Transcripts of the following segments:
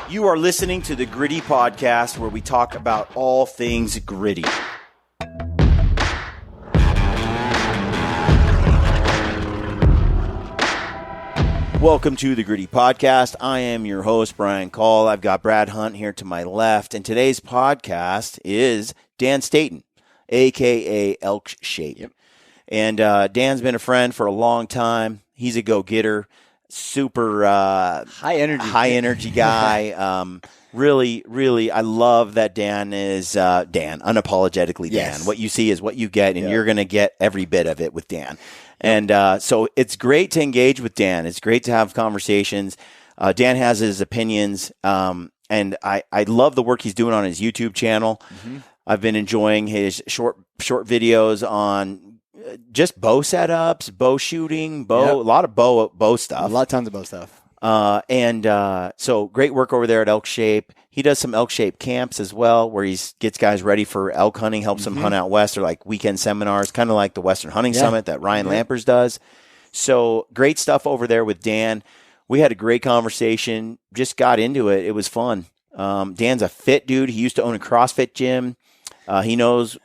You are listening to the Gritty Podcast, where we talk about all things gritty. Welcome to the Gritty Podcast. I am your host, Brian Call. I've got Brad Hunt here to my left, and today's podcast is Dan Staton, a.k.a. Elkshape. Yep. And Dan's been a friend for a long time. He's a go-getter, super high energy guy. Really, I love that Dan is Dan, unapologetically Dan. What you see is what you get, and you're going to get every bit of it with Dan. And so it's great to engage with Dan. It's great to have conversations. Dan has his opinions, and I love the work he's doing on his YouTube channel. Mm-hmm. I've been enjoying his short videos on just bow setups, bow shooting, a lot of bow stuff. Tons of bow stuff. So great work over there at Elkshape. He does some Elkshape camps as well, where he gets guys ready for elk hunting, helps them hunt out west, or like weekend seminars, kind of like the Western Hunting Summit that Ryan Lampers does. So great stuff over there with Dan. We had a great conversation, just got into it. It was fun. Dan's a fit dude. He used to own a CrossFit gym. He knows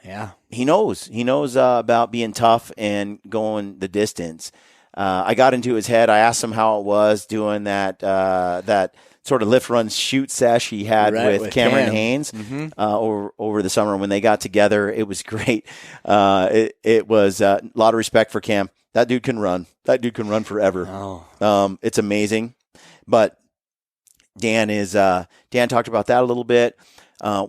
about being tough and going the distance. I got into his head. I asked him how it was doing that sort of lift, run, shoot sesh he had with Cameron Haynes over the summer when they got together. It was great. It was a lot of respect for Cam. That dude can run. That dude can run forever. Oh. It's amazing. But Dan talked about that a little bit.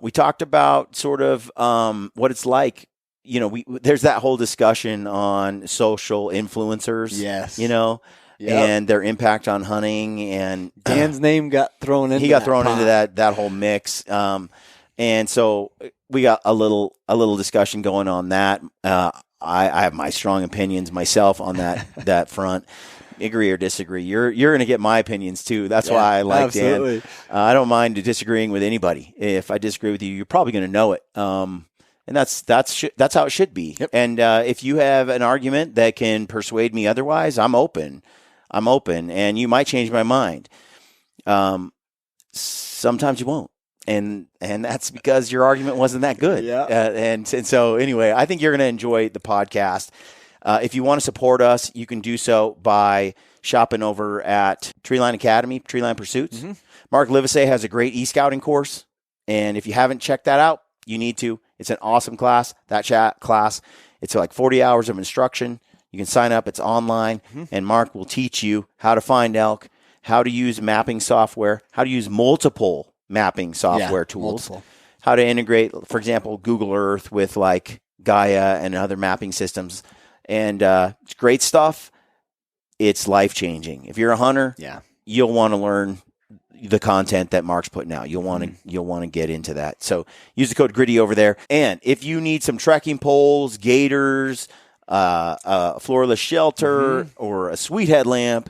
We talked about sort of what it's like. You know, there's that whole discussion on social influencers. Yes. You know, and their impact on hunting. And Dan's name got thrown into. He got thrown into that whole mix. And so we got a little discussion going on that. I have my strong opinions myself on that front. Agree or disagree. You're going to get my opinions too. That's why I like absolutely. Dan. I don't mind disagreeing with anybody. If I disagree with you, you're probably going to know it. And that's how it should be. Yep. And if you have an argument that can persuade me otherwise, I'm open. And you might change my mind. Sometimes you won't. And that's because your argument wasn't that good. Yeah. And so anyway, I think you're going to enjoy the podcast. If you want to support us, you can do so by shopping over at Treeline Academy, Treeline Pursuits. Mm-hmm. Mark Livesey has a great e-scouting course. And if you haven't checked that out, you need to. It's an awesome class. That class, it's like 40 hours of instruction. You can sign up. It's online. Mm-hmm. And Mark will teach you how to find elk, how to use mapping software, how to use multiple mapping software tools, how to integrate, for example, Google Earth with like Gaia and other mapping systems. And it's great stuff. It's life-changing. If you're a hunter, you'll want to learn the content that Mark's putting out. You'll want to get into that. So use the code GRITTY over there. And if you need some trekking poles, gaiters, a floorless shelter, or a sweet headlamp,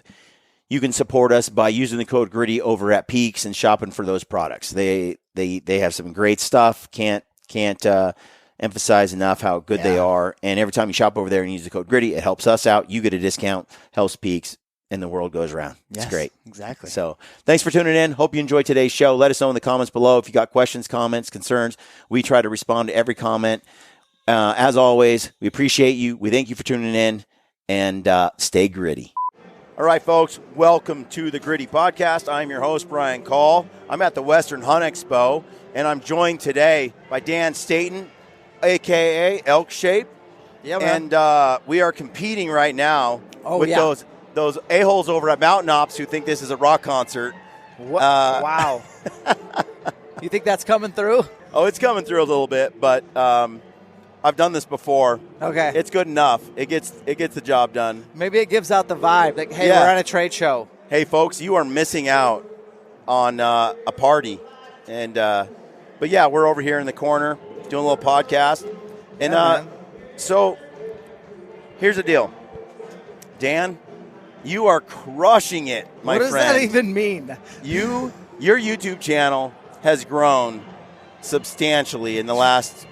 you can support us by using the code GRITTY over at Peaks and shopping for those products. They have some great stuff. Can't emphasize enough how good they are. And every time you shop over there and use the code GRITTY, it helps us out. You get a discount, helps Peaks, and the world goes around. It's great. Exactly. So thanks for tuning in. Hope you enjoyed today's show. Let us know in the comments below if you got questions, comments, concerns. We try to respond to every comment. As always, we appreciate you. We thank you for tuning in, and stay gritty. All right, folks, welcome to the Gritty Podcast. I'm your host, Brian Call. I'm at the Western Hunt Expo, and I'm joined today by Dan Staton, a.k.a. Elkshape. Yeah, man. And we are competing right now with those a-holes over at Mountain Ops who think this is a rock concert. Wow. You think that's coming through? Oh, it's coming through a little bit, but I've done this before. Okay. It's good enough. It gets the job done. Maybe it gives out the vibe. Like, hey, we're on a trade show. Hey, folks, you are missing out on a party. And but, yeah, we're over here in the corner doing a little podcast. And so here's the deal. Dan, you are crushing it, my friend. What does that even mean? Your YouTube channel has grown substantially in the last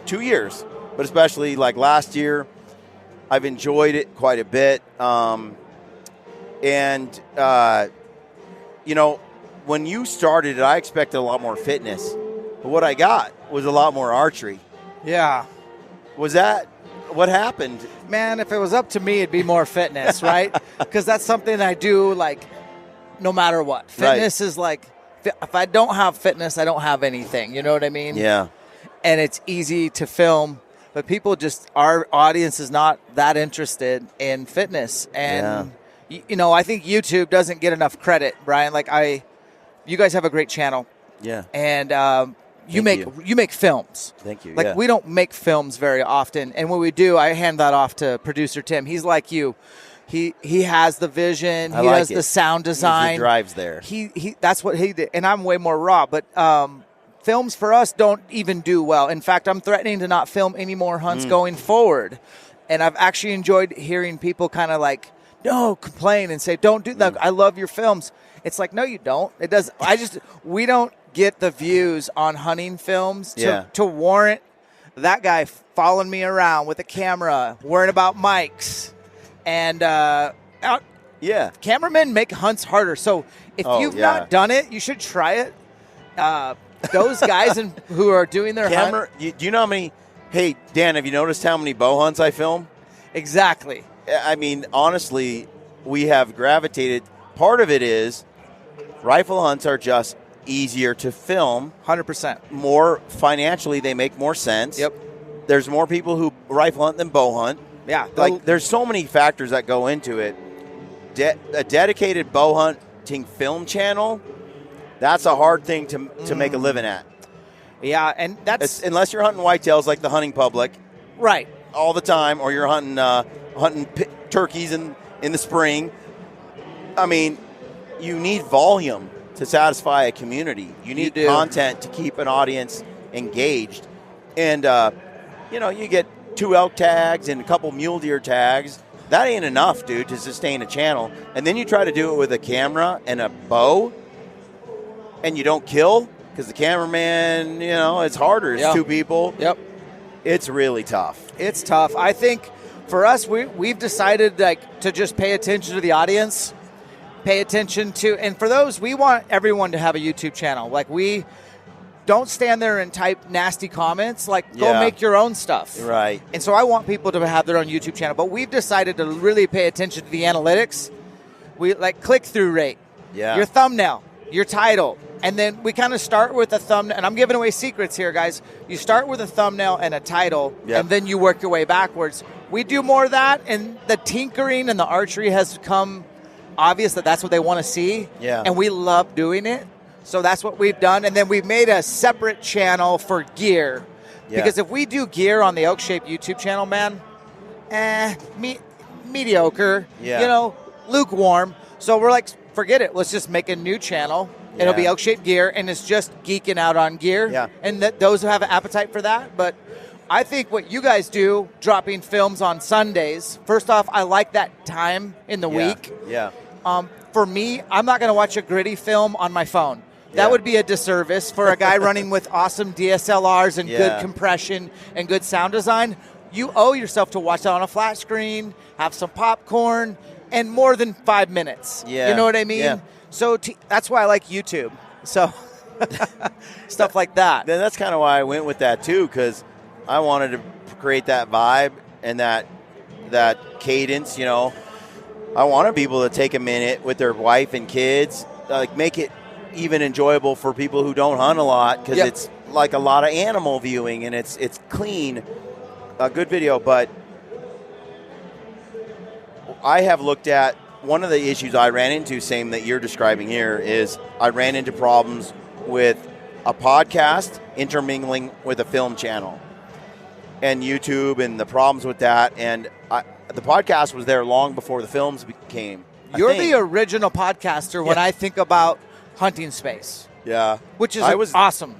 2 years, but especially like last year. I've enjoyed it quite a bit. when you started it, I expected a lot more fitness. But what I got was a lot more archery. Yeah. Was that what happened? Man, if it was up to me, it'd be more fitness, right? Because that's something I do, like, no matter what. Fitness is like, if I don't have fitness, I don't have anything. You know what I mean? Yeah. And it's easy to film, but people just, our audience is not that interested in fitness. And, you know, I think YouTube doesn't get enough credit, Brian. Like, you guys have a great channel. Yeah. And you make films. Thank you. Like, we don't make films very often. And when we do, I hand that off to producer Tim. He's like you. He has the vision. He has the sound design. He drives there. He that's what he did. And I'm way more raw. But films for us don't even do well. In fact, I'm threatening to not film any more hunts going forward. And I've actually enjoyed hearing people kind of like, no, complain and say, don't do that. I love your films. It's like, no, you don't. It does. We don't get the views on hunting films to warrant that guy following me around with a camera, worrying about mics. And cameramen make hunts harder. So if you've not done it, you should try it. Those guys who are doing their hunt. Do you know how many? Hey, Dan, have you noticed how many bow hunts I film? Exactly. I mean, honestly, we have gravitated. Part of it is rifle hunts are just easier to film. 100%. More financially, they make more sense. Yep. There's more people who rifle hunt than bow hunt. Yeah. Like, there's so many factors that go into it. A dedicated bow hunting film channel, that's a hard thing to make a living at. Yeah, and unless you're hunting whitetails like the hunting public. Right. All the time, or you're hunting turkeys in the spring. I mean, you need volume to satisfy a community. You need content to keep an audience engaged. And, you get 2 elk tags and a couple mule deer tags. That ain't enough, dude, to sustain a channel. And then you try to do it with a camera and a bow, and you don't kill because the cameraman, it's harder. It's 2 people. Yep. It's really tough. It's tough. I think for us, we've decided to just pay attention to the audience, pay attention to, and for those, we want everyone to have a YouTube channel. Like, we don't stand there and type nasty comments. Like, go make your own stuff. Right. And so I want people to have their own YouTube channel, but we've decided to really pay attention to the analytics. We like click-through rate, your thumbnail, your title. And then we kind of start with a thumbnail, and I'm giving away secrets here, guys. You start with a thumbnail and a title, and then you work your way backwards. We do more of that, and the tinkering and the archery has become obvious that that's what they want to see, and we love doing it. So that's what we've done, and then we've made a separate channel for gear. Because if we do gear on the Elkshape YouTube channel, man, mediocre, lukewarm. So we're like, forget it. Let's just make a new channel. It'll be Elkshape gear, and it's just geeking out on gear. Yeah. And those who have an appetite for that. But I think what you guys do, dropping films on Sundays, first off, I like that time in the week. Yeah. For me, I'm not going to watch a gritty film on my phone. That would be a disservice for a guy running with awesome DSLRs and good compression and good sound design. You owe yourself to watch that on a flat screen, have some popcorn, and more than 5 minutes. Yeah. You know what I mean? Yeah. So that's why I like YouTube. So stuff like that. Then that's kind of why I went with that too, because I wanted to create that vibe and that cadence. I wanted people to take a minute with their wife and kids, like make it even enjoyable for people who don't hunt a lot, because it's like a lot of animal viewing, and it's clean, a good video. But I have looked at one of the issues I ran into, same that you're describing here, is I ran into problems with a podcast intermingling with a film channel and YouTube, and the problems with that. And the podcast was there long before the films came. You're the original podcaster when I think about hunting space. Yeah. Which is awesome.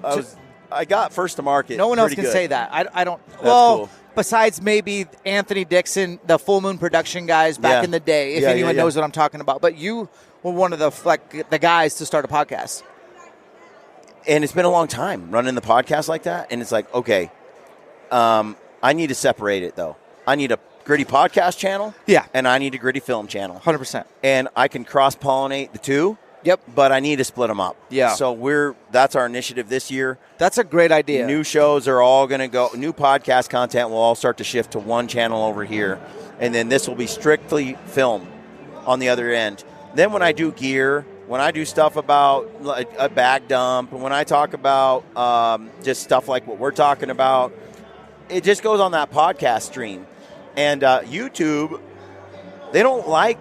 I got first to market. No one else can say that. I don't. That's cool. Besides maybe Anthony Dixon, the Full Moon production guys back in the day, if anyone knows what I'm talking about. But you were one of the guys to start a podcast. And it's been a long time running the podcast like that. And it's like, okay, I need to separate it, though. I need a gritty podcast channel. Yeah. And I need a gritty film channel. 100%. And I can cross-pollinate the two. Yep. But I need to split them up. Yeah. So that's our initiative this year. That's a great idea. New shows are all going to go, new podcast content will all start to shift to one channel over here. And then this will be strictly film on the other end. Then when I do gear, when I do stuff about a bag dump, when I talk about just stuff like what we're talking about, it just goes on that podcast stream. And YouTube, they don't like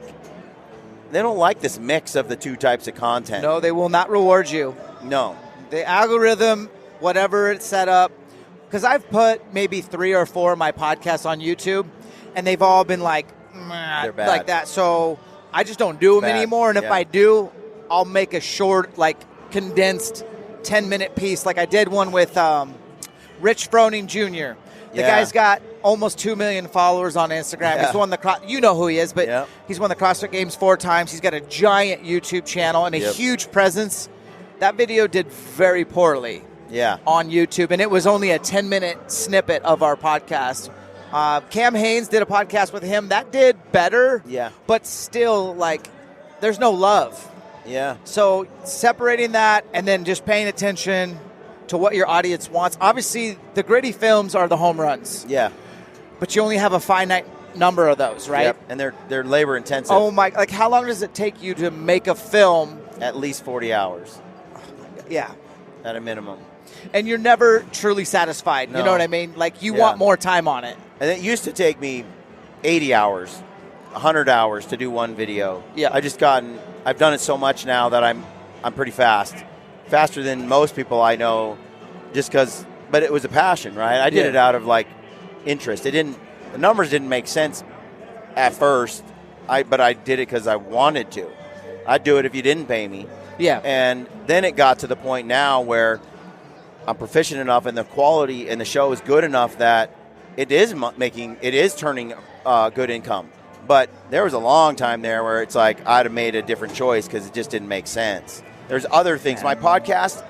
this mix of the two types of content. No, they will not reward you. No. The algorithm, whatever it's set up, because I've put maybe 3 or 4 of my podcasts on YouTube, and they've all been like, they're bad. Like that. So I just don't do them anymore. And if I do, I'll make a short, like condensed 10-minute piece. Like I did one with Rich Froning Jr. The guy's got almost 2 million followers on Instagram. Yeah. He's won you know who he is, but he's won the CrossFit Games 4 times. He's got a giant YouTube channel and a huge presence. That video did very poorly on YouTube, and it was only a 10-minute snippet of our podcast. Cam Haynes did a podcast with him. That did better, but still, like, there's no love. Yeah. So separating that and then just paying attention to what your audience wants. Obviously, the gritty films are the home runs. Yeah. But you only have a finite number of those, right? Yep. And they're labor intensive. Oh my! Like, how long does it take you to make a film? At least 40 hours. Yeah. At a minimum. And you're never truly satisfied. No. You know what I mean? Like, you want more time on it. And it used to take me 80 hours, 100 hours to do one video. Yeah. I've done it so much now that I'm pretty fast. Faster than most people I know, but it was a passion, right? I did it out of like interest. The numbers didn't make sense at first, but I did it because I wanted to. I'd do it if you didn't pay me. Yeah. And then it got to the point now where I'm proficient enough and the quality and the show is good enough that it is turning good income. But there was a long time there where it's like I'd have made a different choice because it just didn't make sense. There's other things. My podcast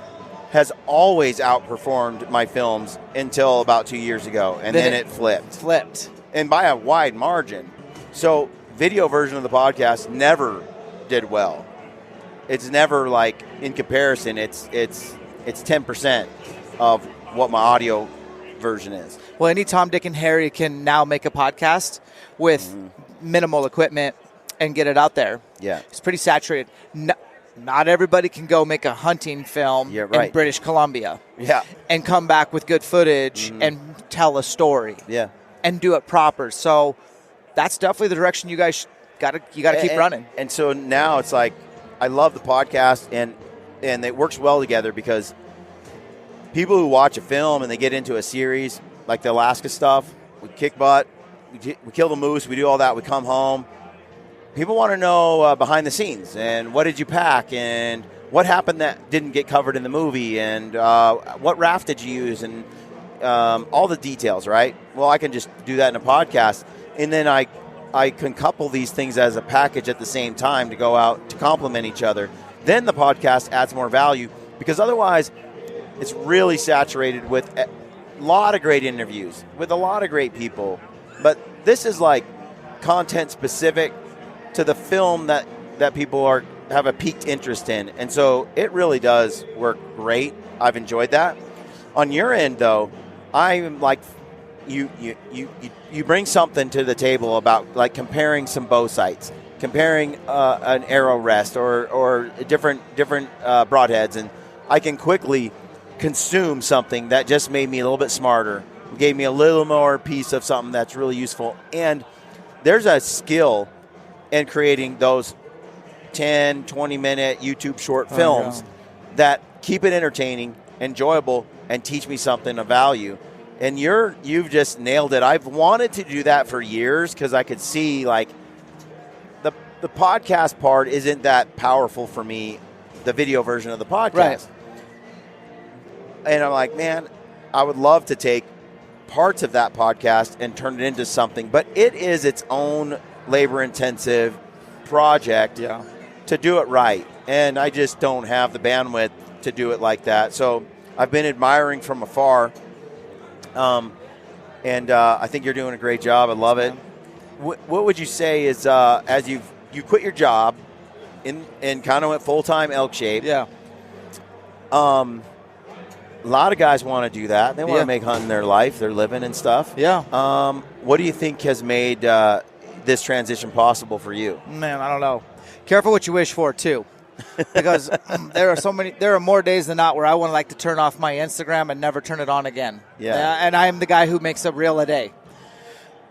has always outperformed my films until about 2 years ago, and then it flipped. And by a wide margin. So video version of the podcast never did well. It's never like, in comparison, it's 10% of what my audio version is. Well, any Tom, Dick, and Harry can now make a podcast with minimal equipment and get it out there. Yeah. It's pretty saturated. Not everybody can go make a hunting film in British Columbia. Yeah. And come back with good footage and tell a story. Yeah. And do it proper. So that's definitely the direction you guys got to keep running. And so now it's like, I love the podcast, and it works well together because people who watch a film and they get into a series, like the Alaska stuff, we kick butt, we kill the moose, we do all that, we come home. People want to know behind the scenes and what did you pack and what happened that didn't get covered in the movie and what raft did you use and all the details, right? Well, I can just do that in a podcast, and then I can couple these things as a package at the same time to go out to complement each other. Then the podcast adds more value because otherwise it's really saturated with a lot of great interviews with a lot of great people. But this is like content specific to the film that people have a piqued interest in. And so it really does work great. I've enjoyed that. On your end, though, I'm like, you bring something to the table about like comparing some bow sights, comparing an arrow rest or different broadheads, and I can quickly consume something that just made me a little bit smarter, gave me a little more piece of something that's really useful. And there's a skill in creating those 10, 20-minute YouTube short films that keep it entertaining, enjoyable, and teach me something of value. And you've just nailed it. I've wanted to do that for years because I could see like the podcast part isn't that powerful for me, the video version of the podcast. Right. And I'm like, man, I would love to take parts of that podcast and turn it into something, but it is its own labor-intensive project to do it right. And I just don't have the bandwidth to do it like that. So I've been admiring from afar. And I think you're doing a great job. I love it. What would you say is as you quit your job and kind of went full-time Elkshape. Yeah. A lot of guys want to do that. They want to make hunting their life, their living and stuff. Yeah. What do you think has made this transition possible for you? Man, I don't know. Careful what you wish for, too. Because there are more days than not where I would like to turn off my Instagram and never turn it on again. Yeah. And I am the guy who makes a reel a day.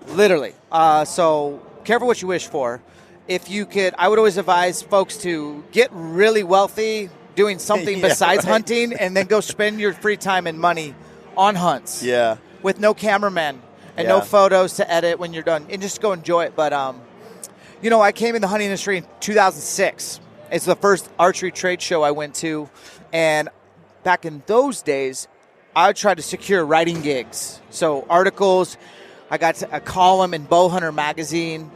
Literally. So careful what you wish for. If you could, I would always advise folks to get really wealthy doing something besides hunting, and then go spend your free time and money on hunts. Yeah. With no cameraman and no photos to edit when you're done, and just go enjoy it. But, I came in the hunting industry in 2006. It's the first archery trade show I went to, and back in those days, I tried to secure writing gigs. So articles, I got a column in Bowhunter magazine,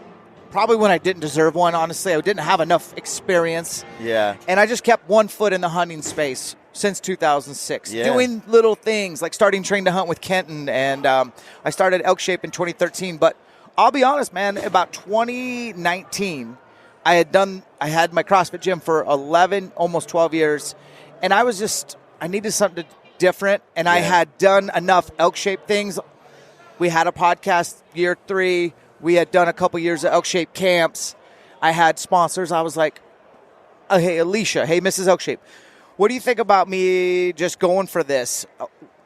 probably when I didn't deserve one, honestly. I didn't have enough experience. Yeah. And I just kept one foot in the hunting space since 2006, doing little things like starting Train to Hunt with Kenton, and I started Elkshape in 2013. But I'll be honest, man, about 2019, I had my CrossFit gym for 11, almost 12 years, and I needed something different, and I had done enough Elkshape things. We had a podcast year 3. We had done a couple years of Elkshape camps. I had sponsors. I was like, oh, hey, Alicia, hey, Mrs. Elkshape, what do you think about me just going for this?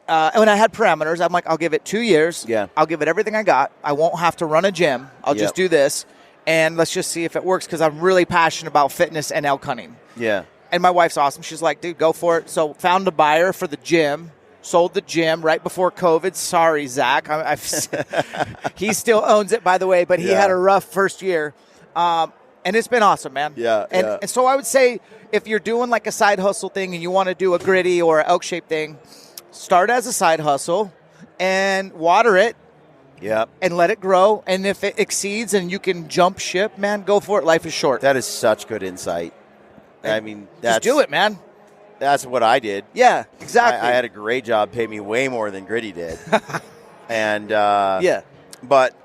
And when I had parameters, I'm like, I'll give it 2 years. Yeah. I'll give it everything I got. I won't have to run a gym. I'll just do this, and let's just see if it works, because I'm really passionate about fitness and elk hunting. Yeah. And my wife's awesome. She's like, dude, go for it. So found a buyer for the gym. Sold the gym right before COVID. Sorry, Zach. He still owns it, by the way, but he had a rough first year. And it's been awesome, man. And so I would say if you're doing like a side hustle thing and you want to do a gritty or an Elkshape thing, start as a side hustle and water it. And let it grow. And if it exceeds and you can jump ship, man, go for it. Life is short. That is such good insight. I mean, just do it, man. That's what I did. Yeah, exactly. I had a great job, paid me way more than Gritty did. And but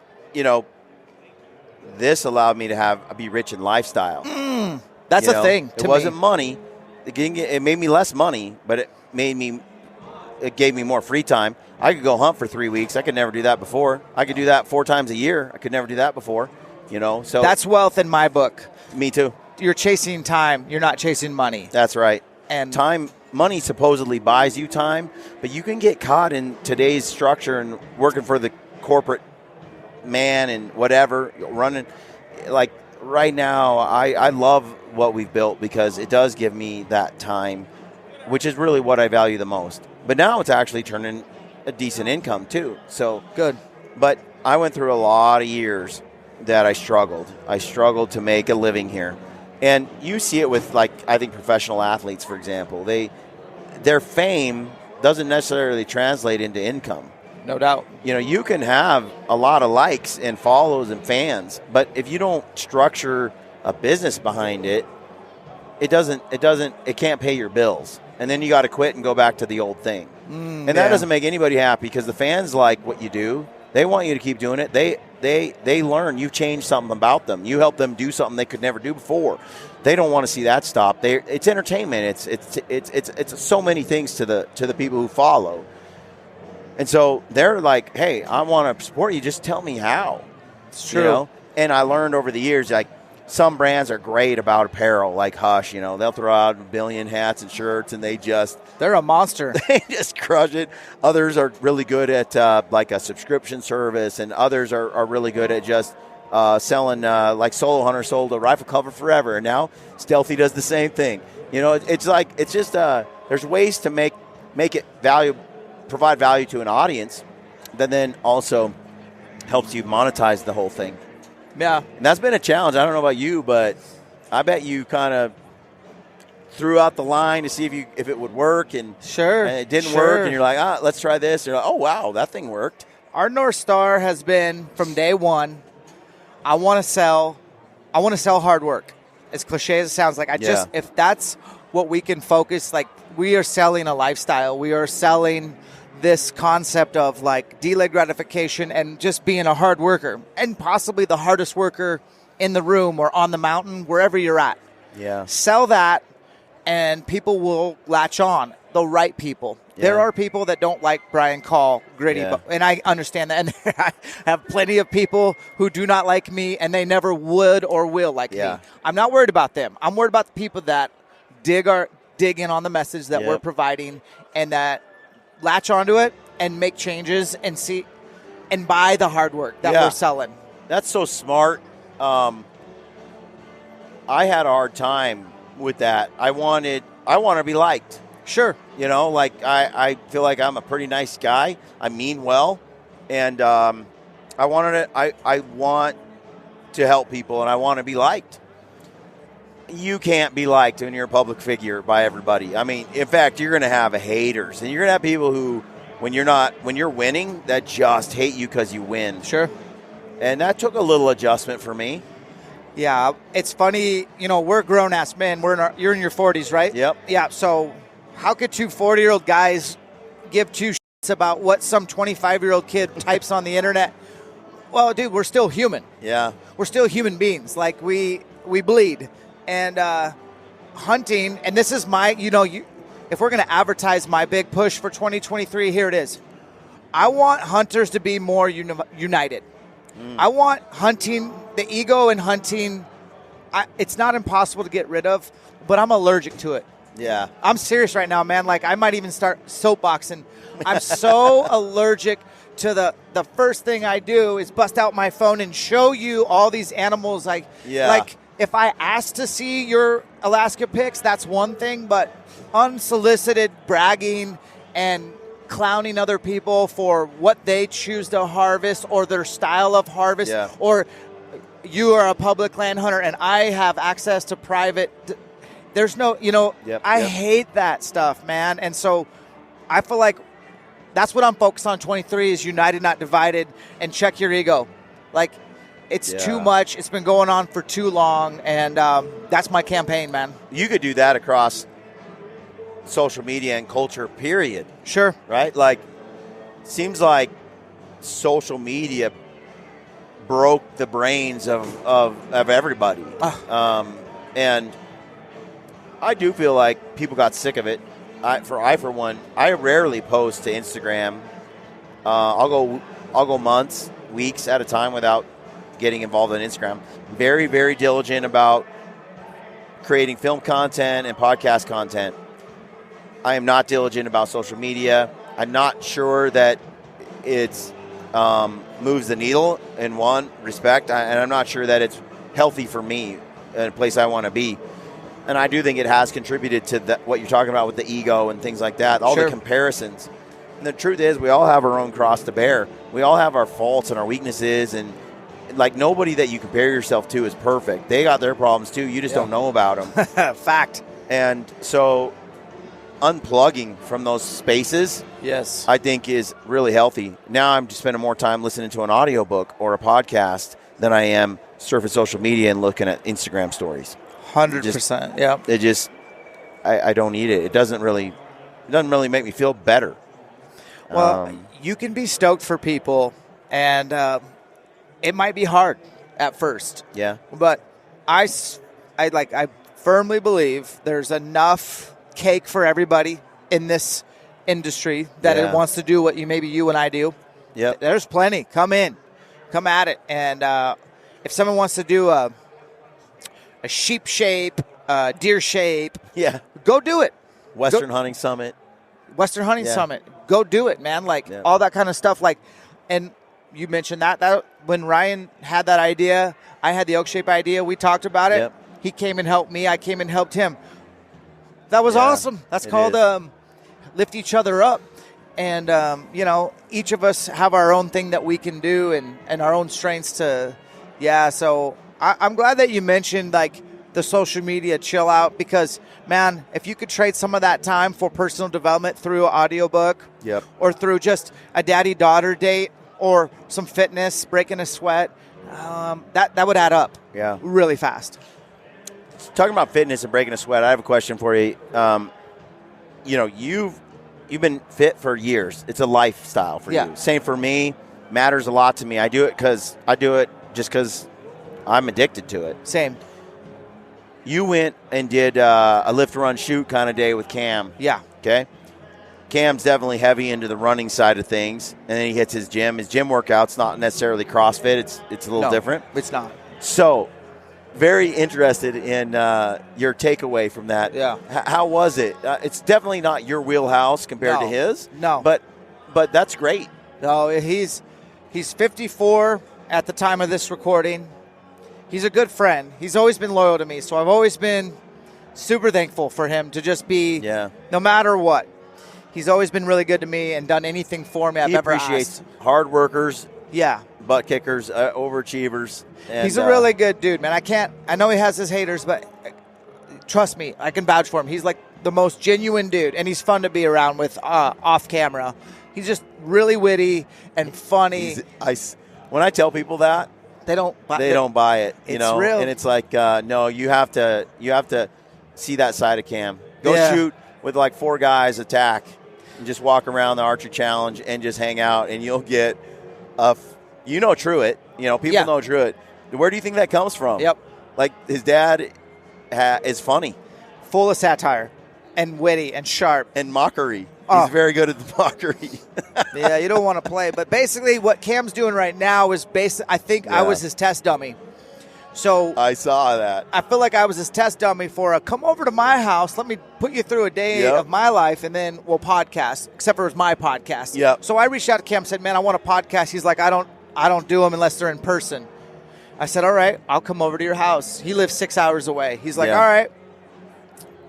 this allowed me to be rich in lifestyle. That's a thing. It wasn't money. It made me less money, but it gave me more free time. I could go hunt for 3 weeks. I could never do that before. I could do that 4 times a year. I could never do that before. So that's wealth in my book. Me too. You're chasing time. You're not chasing money. That's right. And money supposedly buys you time, but you can get caught in today's structure and working for the corporate man and whatever, running. Like right now, I love what we've built because it does give me that time, which is really what I value the most. But now it's actually turning a decent income too. So good. But I went through a lot of years that I struggled. I struggled to make a living here. And you see it with, like, I think professional athletes, for example. Their fame doesn't necessarily translate into income. No doubt. You can have a lot of likes and follows and fans, but if you don't structure a business behind it, it can't pay your bills. And then you got to quit and go back to the old thing. And that doesn't make anybody happy because the fans like what you do. They want you to keep doing it. They learn you've changed something about them. You help them do something they could never do before. They don't want to see that stop. It's entertainment. It's so many things to the people who follow. And so they're like, hey, I want to support you. Just tell me how. It's true. And I learned over the years, like, some brands are great about apparel, like Hush. They'll throw out a billion hats and shirts, and they're a monster. They just crush it. Others are really good at like a subscription service, and others are really good at just selling. Like Solo Hunter sold a rifle cover forever, and now Stealthy does the same thing. It's just there's ways to make it provide value to an audience, that then also helps you monetize the whole thing. Yeah. And that's been a challenge. I don't know about you, but I bet you kind of threw out the line to see if it would work, and it didn't work, and you're like, let's try this. You're like, oh, wow, that thing worked. Our North Star has been from day one, I want to sell hard work. As cliche as it sounds, like if that's what we can focus, like we are selling a lifestyle. We are selling this concept of like delayed gratification and just being a hard worker, and possibly the hardest worker in the room or on the mountain, wherever you're at. Yeah. Sell that, and people will latch on. The right people. Yeah. There are people that don't like Brian Call gritty, and I understand that. And I have plenty of people who do not like me, and they never would or will like me. I'm not worried about them. I'm worried about the people that dig in on the message that we're providing, and that latch onto it and make changes and see and buy the hard work that we're selling. That's so smart. I had a hard time with that. I want to be liked. Sure. You know, like I feel like I'm a pretty nice guy. I mean well, and I want to help people, and I want to be liked. You can't be liked when you're a public figure by everybody. I mean, in fact, you're going to have haters, and you're going to have people who, when you're winning, that just hate you because you win. Sure. And that took a little adjustment for me. Yeah, it's funny. You know, we're grown-ass men. You're in your 40s, right? Yep. Yeah, so how could two 40-year-old guys give two shits about what some 25-year-old kid types on the internet? Well, dude, we're still human. Yeah. We're still human beings. Like, we bleed. And hunting, and this is my, if we're going to advertise my big push for 2023, here it is. I want hunters to be more united. I want hunting, the ego in hunting, it's not impossible to get rid of, but I'm allergic to it. Yeah. I'm serious right now, man. Like, I might even start soapboxing. I'm so allergic to the first thing I do is bust out my phone and show you all these animals. Like, if I ask to see your Alaska pics, that's one thing, but unsolicited bragging and clowning other people for what they choose to harvest or their style of harvest, or you are a public land hunter and I have access to private. There's no, I hate that stuff, man. And so I feel like that's what I'm focused on 23 is united, not divided, and check your ego. Like, it's too much. It's been going on for too long, and that's my campaign, man. You could do that across social media and culture, period. Sure. Right? Like, seems like social media broke the brains of everybody. And I do feel like people got sick of it. For one, I rarely post to Instagram. I'll go months, weeks at a time without getting involved on Instagram. Very, very diligent about creating film content and podcast content. I am not diligent about social media. I'm not sure that it's moves the needle in one respect, and I'm not sure that it's healthy for me in a place I want to be. And I do think it has contributed to what you're talking about with the ego and things like that, all the comparisons. And the truth is, we all have our own cross to bear. We all have our faults and our weaknesses, and like, nobody that you compare yourself to is perfect. They got their problems too. You just don't know about them. Fact. And so unplugging from those spaces, I think is really healthy. Now I'm just spending more time listening to an audiobook or a podcast than I am surfing social media and looking at Instagram stories. 100%. Yeah. It just, I don't need it. It doesn't really make me feel better. Well, you can be stoked for people, and it might be hard at first. Yeah. But I firmly believe there's enough cake for everybody in this industry that it wants to do what you and I do. Yep. There's plenty. Come in. Come at it. And if someone wants to do a sheep shape, deer shape, go do it. Western Hunting Summit. Go do it, man. Like, all that kind of stuff. Like, and you mentioned that when Ryan had that idea, I had the Elkshape idea. We talked about it. Yep. He came and helped me. I came and helped him. That was awesome. That's called lift each other up. And, each of us have our own thing that we can do and our own strengths to, so I'm glad that you mentioned, like, the social media chill out, because, man, if you could trade some of that time for personal development through an audiobook or through just a daddy-daughter date or some fitness, breaking a sweat, that would add up really fast. Talking about fitness and breaking a sweat, I have a question for you. You've been fit for years. It's a lifestyle for you. Same for me. Matters a lot to me. I do it just because I'm addicted to it. Same. you went and did a lift, run, shoot kind of day with Cam. Yeah. Okay. Cam's definitely heavy into the running side of things, and then he hits his gym. His gym workout's not necessarily CrossFit. It's a little different. It's not. So, very interested in your takeaway from that. Yeah. How was it? It's definitely not your wheelhouse compared to his. No. But that's great. No, he's 54 at the time of this recording. He's a good friend. He's always been loyal to me, so I've always been super thankful for him to just be, no matter what. He's always been really good to me and done anything for me I've ever asked. He appreciates hard workers, yeah, butt kickers, overachievers. And, he's a really good dude, man. I know he has his haters, but trust me, I can vouch for him. He's like the most genuine dude, and he's fun to be around with off camera. He's just really witty and funny. When I tell people that, they don't buy it. You know, real. And it's like, no, you have to see that side of Cam. Go shoot with like 4 guys, attack, and just walk around the Archery Challenge and just hang out, and you'll get Truett. You know, people know Truett. Where do you think that comes from? Yep. Like, his dad is funny. Full of satire and witty and sharp. And mockery. He's very good at the mockery. Yeah, you don't want to play. But basically what Cam's doing right now is I think I was his test dummy. So I saw that. I feel like I was his test dummy for come over to my house. Let me put you through a day of my life, and then we'll podcast, except for it was my podcast. Yep. So I reached out to Cam and said, man, I want a podcast. He's like, I don't do them unless they're in person. I said, all right, I'll come over to your house. He lives 6 hours away. He's like, all right.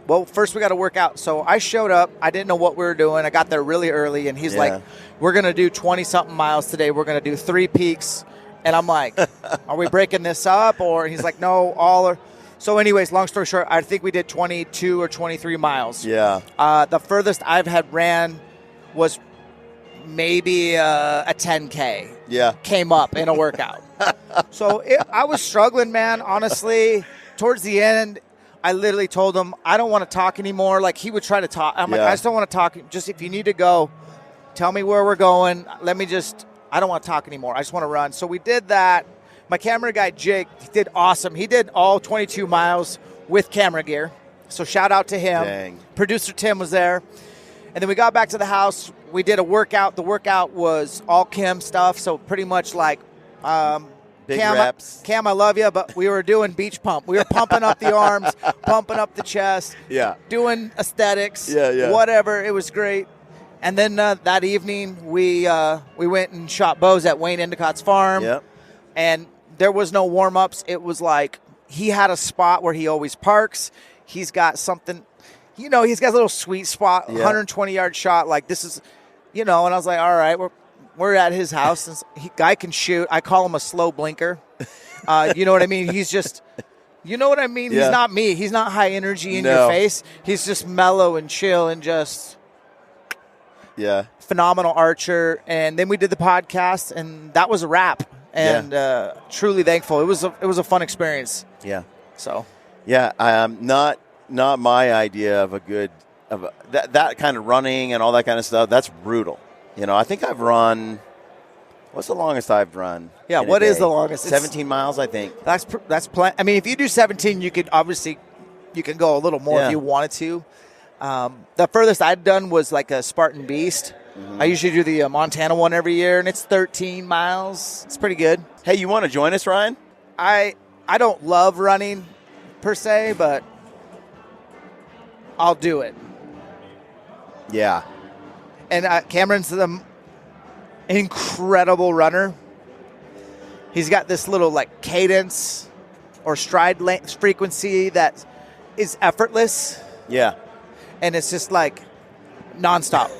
Well, first we got to work out. So I showed up. I didn't know what we were doing. I got there really early, and he's like, we're going to do 20-something miles today. We're going to do 3 peaks. And I'm like, are we breaking this up? Or he's like, no, all are. So anyways, long story short, I think we did 22 or 23 miles. Yeah. The furthest I've had ran was maybe a 10K. Yeah. Came up in a workout. So I was struggling, man, honestly. Towards the end, I literally told him, I don't want to talk anymore. Like, he would try to talk. I'm like, I just don't want to talk. Just if you need to go, tell me where we're going. I don't want to talk anymore. I just want to run. So we did that. My camera guy, Jake, did awesome. He did all 22 miles with camera gear. So shout out to him. Dang. Producer Tim was there. And then we got back to the house. We did a workout. The workout was all Cam stuff. So pretty much like big Cam, reps. Cam, I love you, but we were doing beach pump. We were pumping up the arms, pumping up the chest, doing aesthetics, whatever. It was great. And then that evening, we went and shot bows at Wayne Endicott's farm. Yep. And there was no warm-ups. It was like he had a spot where he always parks. He's got something, he's got a little sweet spot, 120-yard shot. Like, this is, and I was like, all right, we're at his house. And guy can shoot. I call him a slow blinker. You know what I mean? He's just, you know what I mean? He's not me. He's not high energy in your face. He's just mellow and chill and just... Yeah. Phenomenal archer. And then we did the podcast, and that was a wrap. And truly thankful. It was a fun experience. Yeah. So. Yeah, not my idea of that kind of running and all that kind of stuff. That's brutal. I think I've run. What's the longest I've run? Yeah. What is the longest? 17 miles, I think. That's plenty. I mean, if you do 17, you can go a little more if you wanted to. The furthest I'd done was like a Spartan Beast. Mm-hmm. I usually do the Montana one every year, and it's 13 miles. It's pretty good. Hey, you want to join us, Ryan? I don't love running per se, but I'll do it. Yeah. And Cameron's an incredible runner. He's got this little like cadence or stride length frequency that is effortless. Yeah. And it's just like nonstop.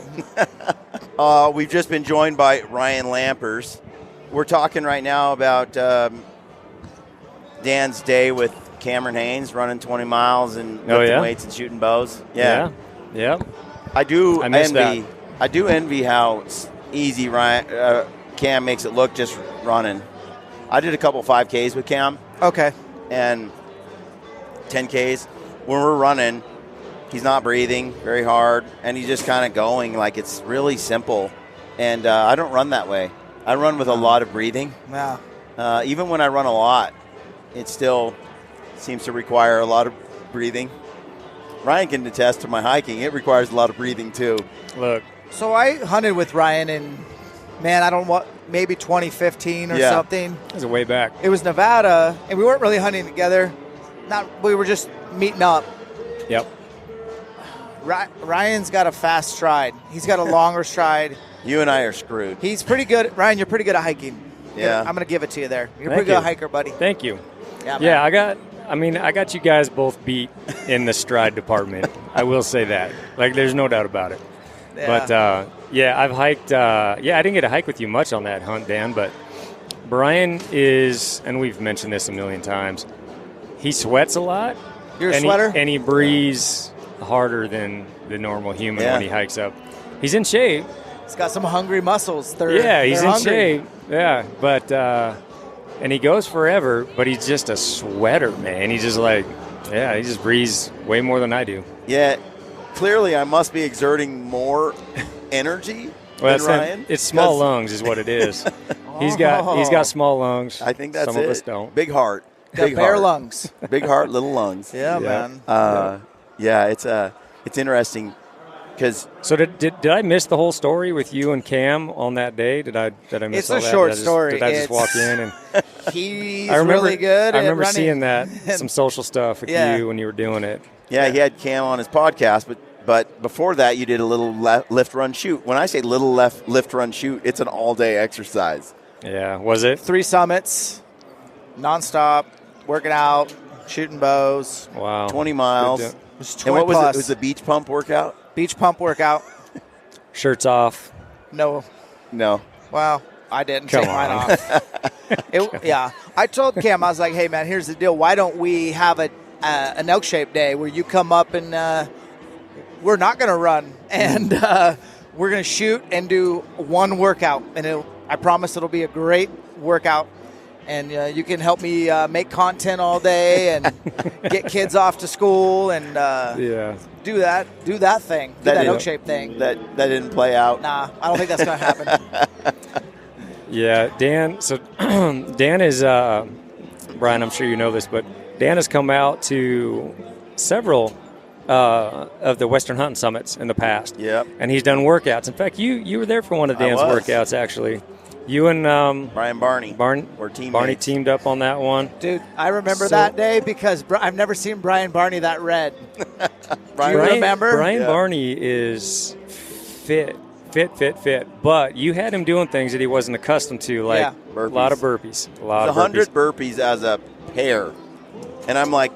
We've just been joined by Ryan Lampers. We're talking right now about Dan's day with Cameron Haynes running 20 miles and lifting weights and shooting bows. Yeah. I do envy how easy Ryan Cam makes it look just running. I did a couple 5Ks with Cam. Okay. And 10Ks. When we're running, he's not breathing very hard, and he's just kind of going like it's really simple. And I don't run that way. I run with a lot of breathing. Yeah. Even when I run a lot, it still seems to require a lot of breathing. Ryan can attest to my hiking. It requires a lot of breathing, too. Look. So I hunted with Ryan in, man, I don't know, maybe 2015 or something. It was way back. It was Nevada, and we weren't really hunting together. We were just meeting up. Yep. Ryan's got a fast stride. He's got a longer stride. You and I are screwed. He's pretty good. Ryan, you're pretty good at hiking. Yeah. I'm going to give it to you there. You're a pretty good hiker, buddy. Thank you. Yeah, yeah, I got you guys both beat in the stride department. I will say that. Like, there's no doubt about it. Yeah. But, I've hiked. I didn't get to hike with you much on that hunt, Dan, but Brian is, and we've mentioned this a million times, he sweats a lot. You're a sweater? And he breathes harder than the normal human when he hikes up. He's in shape. He's got some hungry muscles. He's they're in hungry. shape. Yeah, but and he goes forever, but he's just a sweater, man. He's just like, he just breathes way more than I do. Yeah, clearly I must be exerting more energy than Ryan. It's small lungs is what it is. He's got small lungs. I think that's Some of us don't. Big heart. Got bare lungs. Big heart, little lungs. Yeah, man. It's interesting. So did I miss the whole story with you and Cam on that day? Did I miss it's all a that? short story. Did I just walk in and he's really good? I remember at running. seeing that some social stuff with you when you were doing it. Yeah, he had Cam on his podcast, but before that you did a little lift, run, shoot. When I say little lift, run, shoot, it's an all day exercise. Yeah, was it 3 summits, nonstop, working out, shooting bows. Wow, 20 miles. It was 20 and what was plus. it? It was the beach pump workout. Beach pump workout. Shirts off. No. Well, I didn't take mine off. I told Cam, I was like, hey, man, here's the deal. Why don't we have an Elkshape day where you come up and we're not going to run and we're going to shoot and do one workout. And I promise it'll be a great workout. And you can help me make content all day and get kids off to school and do that thing, that Elkshape thing. That didn't play out. Nah, I don't think that's going to happen. Yeah, Dan. So Dan is Brian. I'm sure you know this, but Dan has come out to several of the Western Hunting Summits in the past. Yep. And he's done workouts. In fact, you were there for one of Dan's workouts, actually. You and Barney were teammates. Barney teamed up on that one. Dude, I remember that day because I've never seen Brian Barney that red. Do you remember? Brian Barney is fit. But you had him doing things that he wasn't accustomed to, like a lot of burpees. 100 burpees as a pair. And I'm like,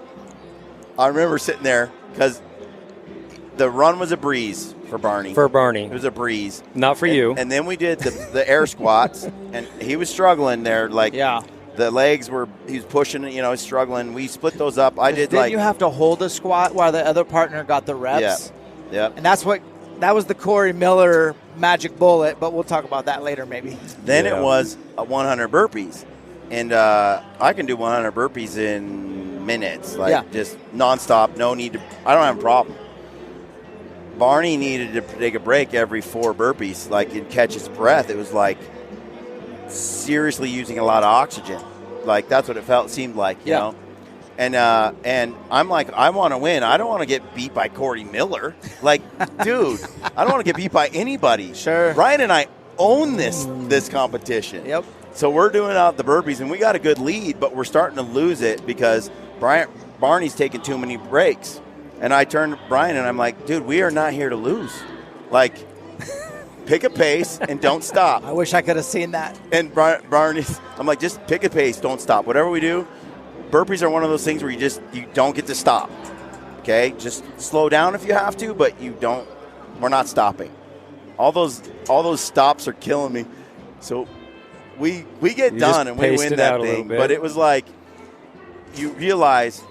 I remember sitting there because the run was a breeze for Barney. It was a breeze. Not for you. And then we did the air squats, and he was struggling there. Like, the legs he was pushing, he's struggling. We split those up. Didn't you have to hold a squat while the other partner got the reps? Yeah. And that was the Corey Miller magic bullet, but we'll talk about that later maybe. Then it was 100 burpees. And I can do 100 burpees in minutes, just nonstop, no need to. I don't have a problem. Barney needed to take a break every 4 burpees, and catch his breath. It was like seriously using a lot of oxygen. Like that's what it seemed like, you know. And I'm like, I want to win. I don't want to get beat by Corey Miller. Like, dude, I don't want to get beat by anybody. Sure. Ryan and I own this competition. Yep. So we're doing out the burpees, and we got a good lead, but we're starting to lose it because Barney's taking too many breaks. And I turned to Brian, and I'm like, dude, we are not here to lose. Like, pick a pace and don't stop. I wish I could have seen that. And Barney's, I'm like, just pick a pace, don't stop. Whatever we do, burpees are one of those things where you don't get to stop. Okay? Just slow down if you have to, but we're not stopping. All those stops are killing me. So we get done and we win that thing. But it was like, you realize,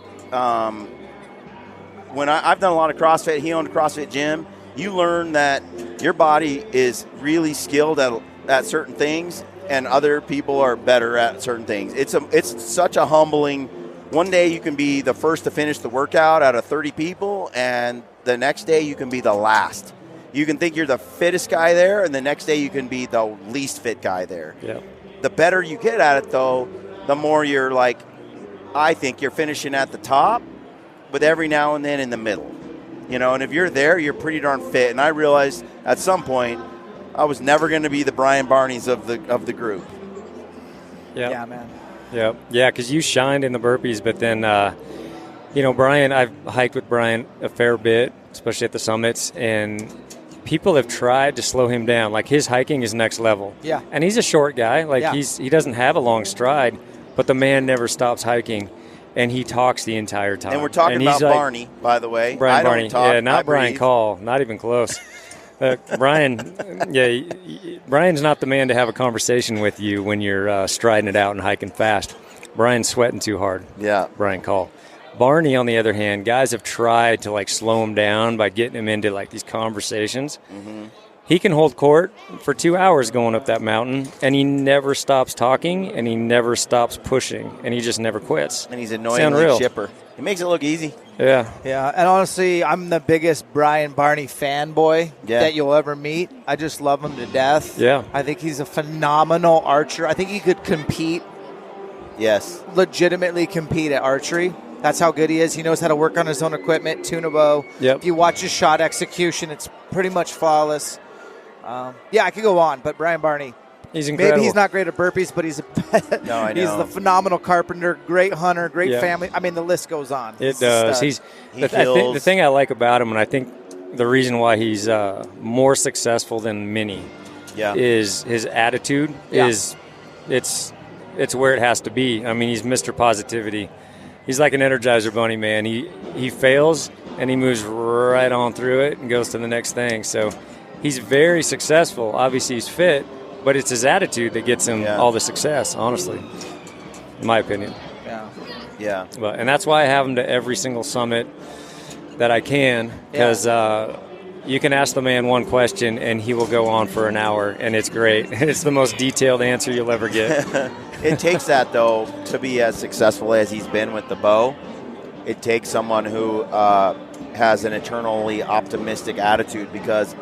when I've done a lot of CrossFit, he owned a CrossFit gym, you learn that your body is really skilled at certain things and other people are better at certain things. It's such a humbling. One day you can be the first to finish the workout out of 30 people, and the next day you can be the last. You can think you're the fittest guy there, and the next day you can be the least fit guy there. Yeah. The better you get at it, though, the more you're like, I think you're finishing at the top. with every now and then in the middle. And if you're there, you're pretty darn fit. And I realized at some point I was never going to be the Brian Barneys of the group. Yep. Yeah, man. Yep. Yeah, because you shined in the burpees, but then, Brian, I've hiked with Brian a fair bit, especially at the summits, and people have tried to slow him down. Like, his hiking is next level. Yeah. And he's a short guy. Like, he doesn't have a long stride, but the man never stops hiking. And he talks the entire time. And we're talking about Barney, by the way. Brian I Barney. don't talk, yeah, not I Brian breathe. Call. Not even close. Brian, Brian's not the man to have a conversation with you when you're striding it out and hiking fast. Brian's sweating too hard. Yeah. Brian Call. Barney, on the other hand, guys have tried to, slow him down by getting him into, these conversations. Mm-hmm. He can hold court for 2 hours going up that mountain, and he never stops talking, and he never stops pushing, and he just never quits. And he's annoyingly chipper. He makes it look easy. Yeah. Yeah, and honestly, I'm the biggest Brian Barney fanboy that you'll ever meet. I just love him to death. Yeah. I think he's a phenomenal archer. I think he could compete. Yes. Legitimately compete at archery. That's how good he is. He knows how to work on his own equipment, tune a bow. Yep. If you watch his shot execution, it's pretty much flawless. I could go on, but Brian Barney, he's incredible. maybe he's not great at burpees, but he's the phenomenal carpenter, great hunter, great family. I mean, the list goes on. It does. The thing I like about him, and I think the reason why he's more successful than many, is his attitude. It's where it has to be. I mean, he's Mr. Positivity. He's like an Energizer Bunny, man. He fails and he moves right on through it and goes to the next thing. So he's very successful. Obviously, he's fit, but it's his attitude that gets him all the success, honestly, in my opinion. Yeah. And that's why I have him to every single summit that I can, because you can ask the man one question and he will go on for an hour, and it's great. It's the most detailed answer you'll ever get. It takes that, though, to be as successful as he's been with the bow. It takes someone who has an eternally optimistic attitude, because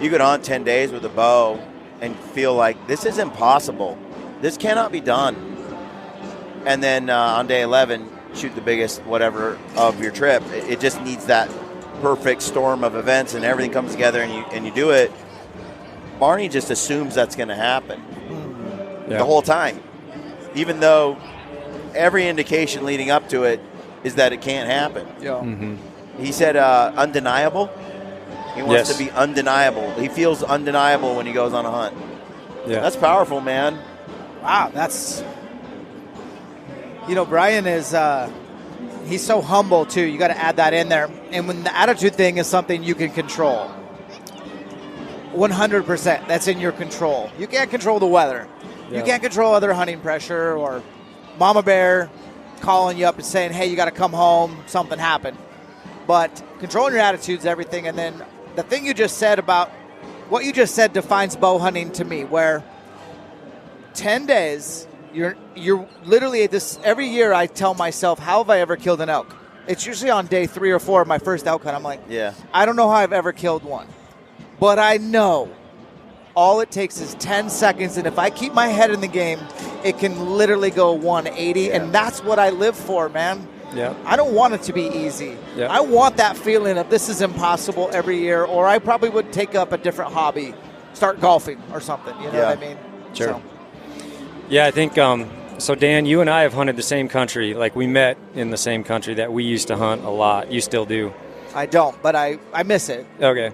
you could hunt 10 days with a bow and feel like this is impossible. This cannot be done. And then on day 11, shoot the biggest whatever of your trip. It just needs that perfect storm of events, and everything comes together, and you do it. Barney just assumes that's going to happen the whole time, even though every indication leading up to it is that it can't happen. He said undeniable. He wants to be undeniable. He feels undeniable when he goes on a hunt. That's powerful, man. Wow, that's... Brian is... he's so humble, too. You got to add that in there. And when the attitude thing is something you can control, 100%, that's in your control. You can't control the weather. You can't control other hunting pressure or mama bear calling you up and saying, hey, you got to come home, something happened. But controlling your attitude is everything. And then the thing you just said about what you just said defines bow hunting to me, where 10 days, you're literally at this. Every year I tell myself, how have I ever killed an elk? It's usually on day 3 or 4 of my first elk hunt. I'm like, I don't know how I've ever killed one. But I know all it takes is 10 seconds, and if I keep my head in the game, it can literally go 180, and that's what I live for, man. I don't want it to be easy. I want that feeling of this is impossible every year, or I probably would take up a different hobby, start golfing or something. You know what I mean? Sure. So. Yeah, I think, so Dan, you and I have hunted the same country. Like, we met in the same country that we used to hunt a lot. You still do. I don't, but I miss it. Okay.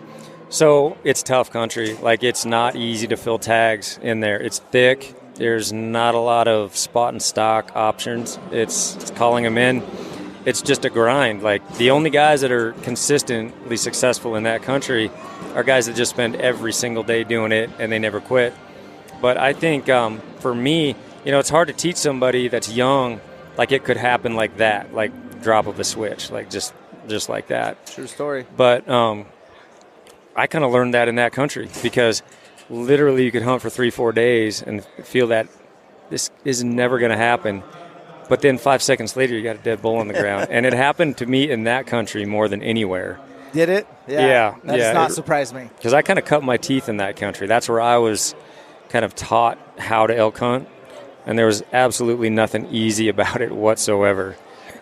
So it's tough country. Like, it's not easy to fill tags in there. It's thick. There's not a lot of spot and stock options. It's calling them in. It's just a grind. Like, the only guys that are consistently successful in that country are guys that just spend every single day doing it and they never quit. But I think for me, it's hard to teach somebody that's young, like it could happen like that, like drop of a switch, like just like that. True story. But I kind of learned that in that country, because literally you could hunt for 3-4 days and feel that this is never going to happen. But then 5 seconds later, you got a dead bull on the ground. And it happened to me in that country more than anywhere. Did it? Yeah. That does not surprise me. Because I kind of cut my teeth in that country. That's where I was kind of taught how to elk hunt. And there was absolutely nothing easy about it whatsoever.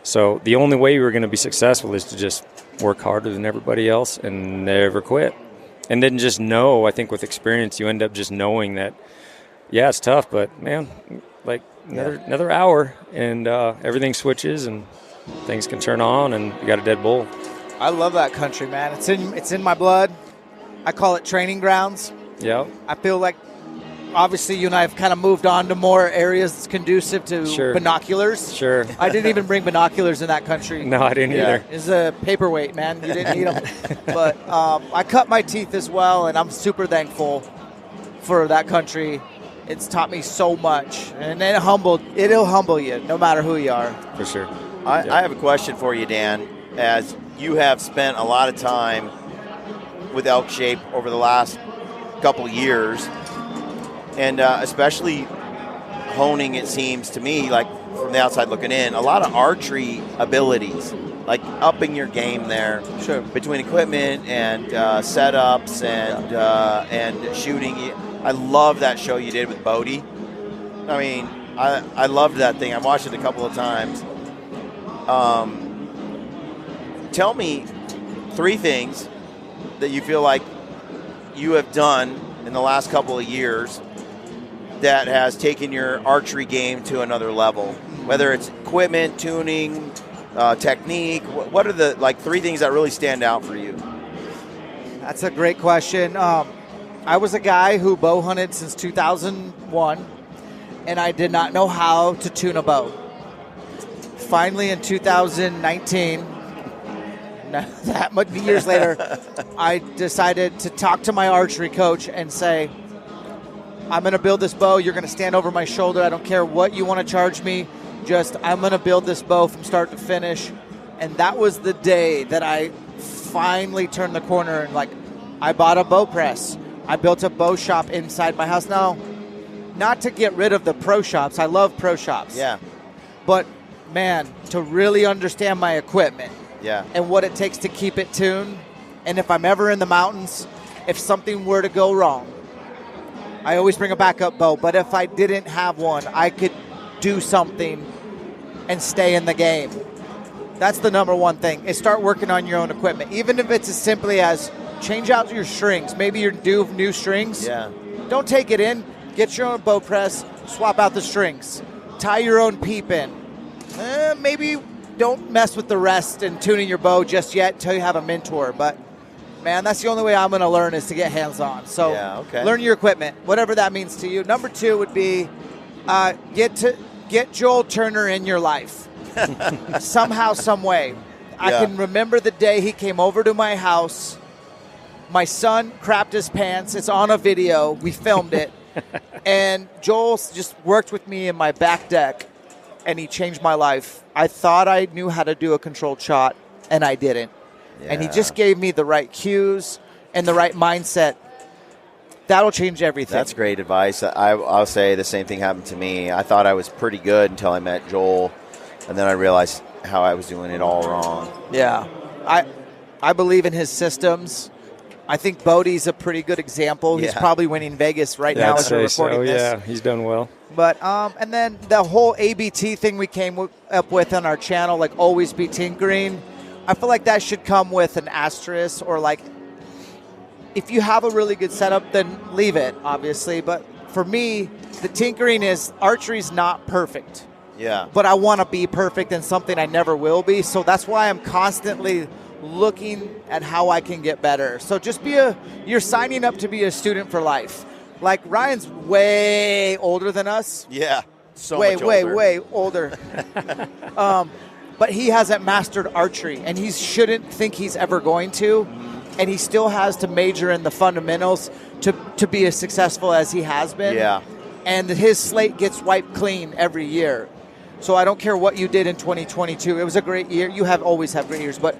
So the only way we're going to be successful is to just work harder than everybody else and never quit. And then just know, I think with experience, you end up just knowing that, yeah, it's tough, but man, like another hour and everything switches and things can turn on and you got a dead bull. I love that country, man. It's in my blood. I call it training grounds. Yeah. I feel like, obviously, you and I have kind of moved on to more areas that's conducive to binoculars. Sure. I didn't even bring binoculars in that country. No, I didn't either. It's a paperweight, man. You didn't need them. But I cut my teeth as well, and I'm super thankful for that country. It's taught me so much, and it'll humble you no matter who you are. For sure. I have a question for you, Dan. As you have spent a lot of time with Elkshape over the last couple years, and especially honing, it seems to me, like from the outside looking in, a lot of archery abilities, like upping your game there. Sure. Between equipment and setups and shooting. I love that show you did with Bodie. I mean, I loved that thing. I watched it a couple of times. Tell me 3 things that you feel like you have done in the last couple of years that has taken your archery game to another level, whether it's equipment, tuning, technique. What are the 3 things that really stand out for you? That's a great question. I was a guy who bow hunted since 2001, and I did not know how to tune a bow. Finally, in 2019, that many years later, I decided to talk to my archery coach and say, I'm going to build this bow. You're going to stand over my shoulder. I don't care what you want to charge me. Just, I'm going to build this bow from start to finish. And that was the day that I finally turned the corner and I bought a bow press. I built a bow shop inside my house. Now, not to get rid of the pro shops. I love pro shops. Yeah. But, man, to really understand my equipment. Yeah. And what it takes to keep it tuned. And if I'm ever in the mountains, if something were to go wrong, I always bring a backup bow. But if I didn't have one, I could do something and stay in the game. That's the number one thing, is start working on your own equipment. Even if it's as simply as change out your strings. Maybe you're due new strings. Yeah. Don't take it in. Get your own bow press. Swap out the strings. Tie your own peep in. Maybe don't mess with the rest and tuning your bow just yet until you have a mentor. But, man, that's the only way I'm going to learn is to get hands-on. So learn your equipment, whatever that means to you. Number 2 would be get Joel Turner in your life. Somehow, some way. I can remember the day he came over to my house. My son crapped his pants. It's on a video. We filmed it. And Joel just worked with me in my back deck, and he changed my life. I thought I knew how to do a controlled shot, and I didn't. Yeah. And he just gave me the right cues and the right mindset. That'll change everything. That's great advice. I'll say the same thing happened to me. I thought I was pretty good until I met Joel, and then I realized how I was doing it all wrong. Yeah. I believe in his systems. I think Bodie's a pretty good example. He's probably winning Vegas right now as we're recording this. Yeah, he's done well. But and then the whole ABT thing we came up with on our channel, always be tinkering. I feel like that should come with an asterisk, or if you have a really good setup, then leave it, obviously. But for me, the tinkering is archery's not perfect. Yeah. But I want to be perfect in something I never will be. So that's why I'm constantly looking at how I can get better. So just you're signing up to be a student for life. Ryan's way older than us. Yeah. So much older. Way older. But he hasn't mastered archery, and he shouldn't think he's ever going to. And he still has to major in the fundamentals to be as successful as he has been. Yeah. And his slate gets wiped clean every year. So I don't care what you did in 2022. It was a great year. You always have great years, but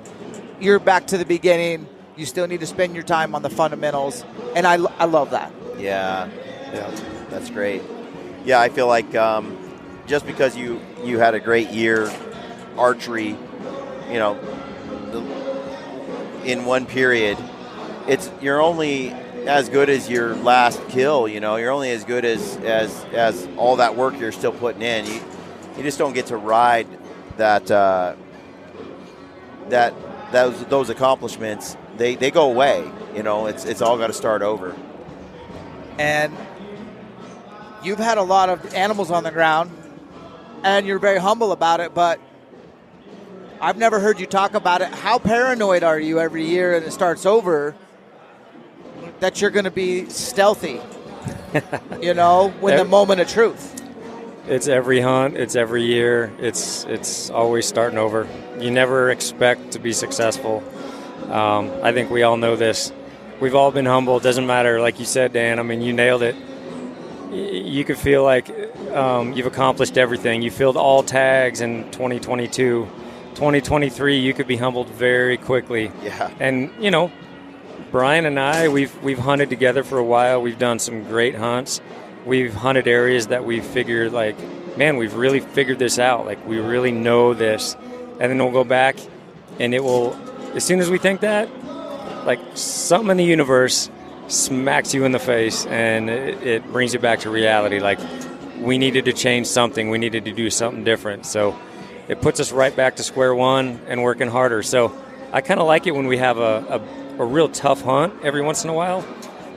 you're back to the beginning. You still need to spend your time on the fundamentals, and I love that. Yeah, that's great. Yeah, I feel like just because you had a great year archery, in one period, you're only as good as your last kill. You're only as good as all that work you're still putting in. You just don't get to ride those accomplishments, they go away. It's all got to start over. And you've had a lot of animals on the ground, and you're very humble about it, but I've never heard you talk about it. How paranoid are you every year and it starts over that you're going to be stealthy, when the moment of truth? It's every hunt. It's every year. It's always starting over. You never expect to be successful. I think we all know this. We've all been humble. It doesn't matter. Like you said, Dan, I mean, you nailed it. You could feel like you've accomplished everything. You filled all tags in 2022. 2023, you could be humbled very quickly. Yeah. And, Brian and I, we've hunted together for a while. We've done some great hunts. We've hunted areas that we've figured, like, man, we've really figured this out. Like, we really know this. And then we'll go back, and it will, as soon as we think that, like, something in the universe smacks you in the face, and it brings you back to reality. Like, we needed to change something. We needed to do something different. So it puts us right back to square one and working harder. So I kind of like it when we have a real tough hunt every once in a while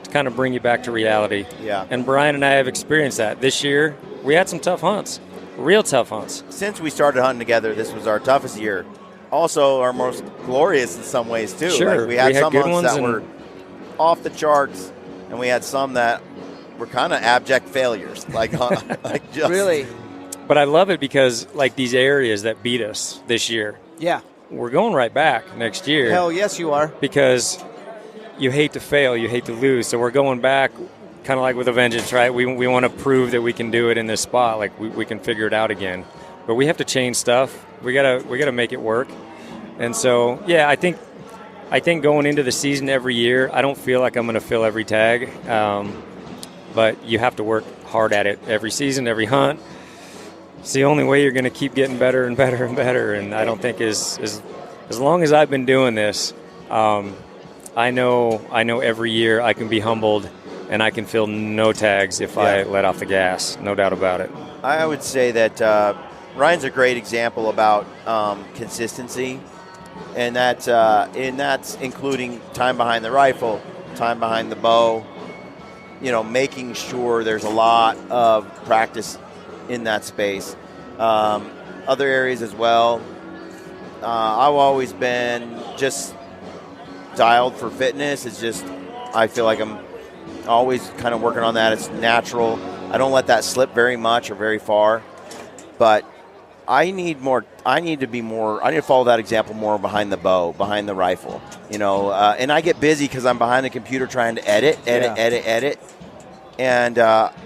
to kind of bring you back to reality. Yeah. And Brian and I have experienced that. This year, we had some tough hunts, real tough hunts. Since we started hunting together, this was our toughest year. Also, our most glorious in some ways, too. Sure. Like we had some good hunts ones that were off the charts, and we had some that were kind of abject failures. Like just really. But I love it because, like, these areas that beat us this year, yeah, we're going right back next year. Hell yes, you are. Because you hate to fail, you hate to lose. So we're going back kind of like with a vengeance, right? We want to prove that we can do it in this spot. Like, we can figure it out again. But we have to change stuff. We gotta make it work. And so, yeah, I think going into the season every year, I don't feel like I'm going to fill every tag. But you have to work hard at it every season, every hunt. It's the only way you're going to keep getting better and better and better. And I don't think as long as I've been doing this, I know every year I can be humbled and I can fill no tags if I let off the gas. No doubt about it. I would say that Ryan's a great example about consistency, and that's including time behind the rifle, time behind the bow, making sure there's a lot of practice in that space. Other areas as well. I've always been just dialed for fitness. It's just, I feel like I'm always kind of working on that. It's natural. I don't let that slip very much or very far. But I need to follow that example more behind the bow, behind the rifle. And I get busy because I'm behind the computer trying to edit. And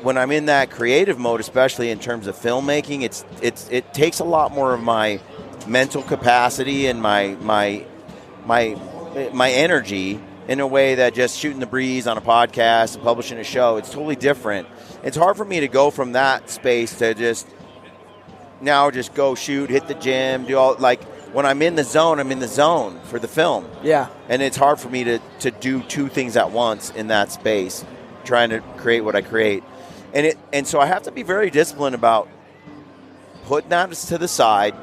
when I'm in that creative mode, especially in terms of filmmaking, it takes a lot more of my mental capacity and my energy in a way that just shooting the breeze on a podcast and publishing a show, it's totally different. It's hard for me to go from that space to just go shoot, hit the gym, do all, like, when I'm in the zone for the film. Yeah. And it's hard for me to do two things at once in that space, trying to create what I create. And so I have to be very disciplined about putting that to the side,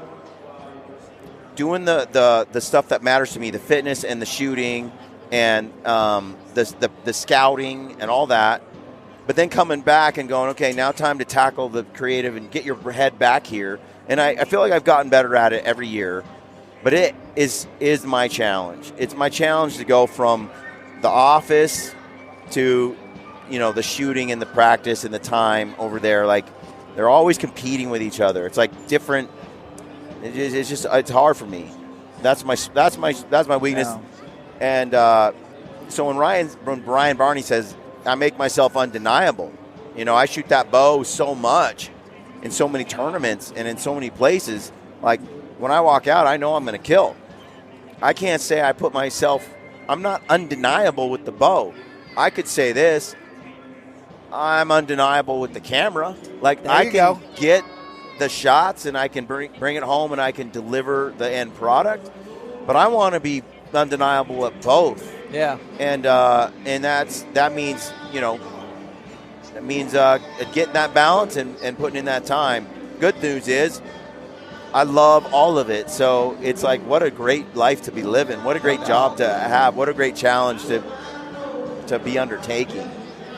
doing the stuff that matters to me, the fitness and the shooting and the scouting and all that, but then coming back and going, okay, now time to tackle the creative and get your head back here. And I feel like I've gotten better at it every year, but it is my challenge. It's my challenge to go from the office to the shooting and the practice and the time over there. Like, they're always competing with each other. It's like different. It's hard for me. That's my weakness. Yeah. And so when Brian Barney says, I make myself undeniable. I shoot that bow so much in so many tournaments and in so many places. Like, when I walk out, I know I'm going to kill. I can't say I'm not undeniable with the bow. I could say this, I'm undeniable with the camera. Like, I can get the shots and I can bring it home and I can deliver the end product, but I want to be undeniable at both. Yeah. And that means getting that balance and putting in that time. Good news is I love all of it. So it's like, what a great life to be living. What a great job to have. What a great challenge to be undertaking,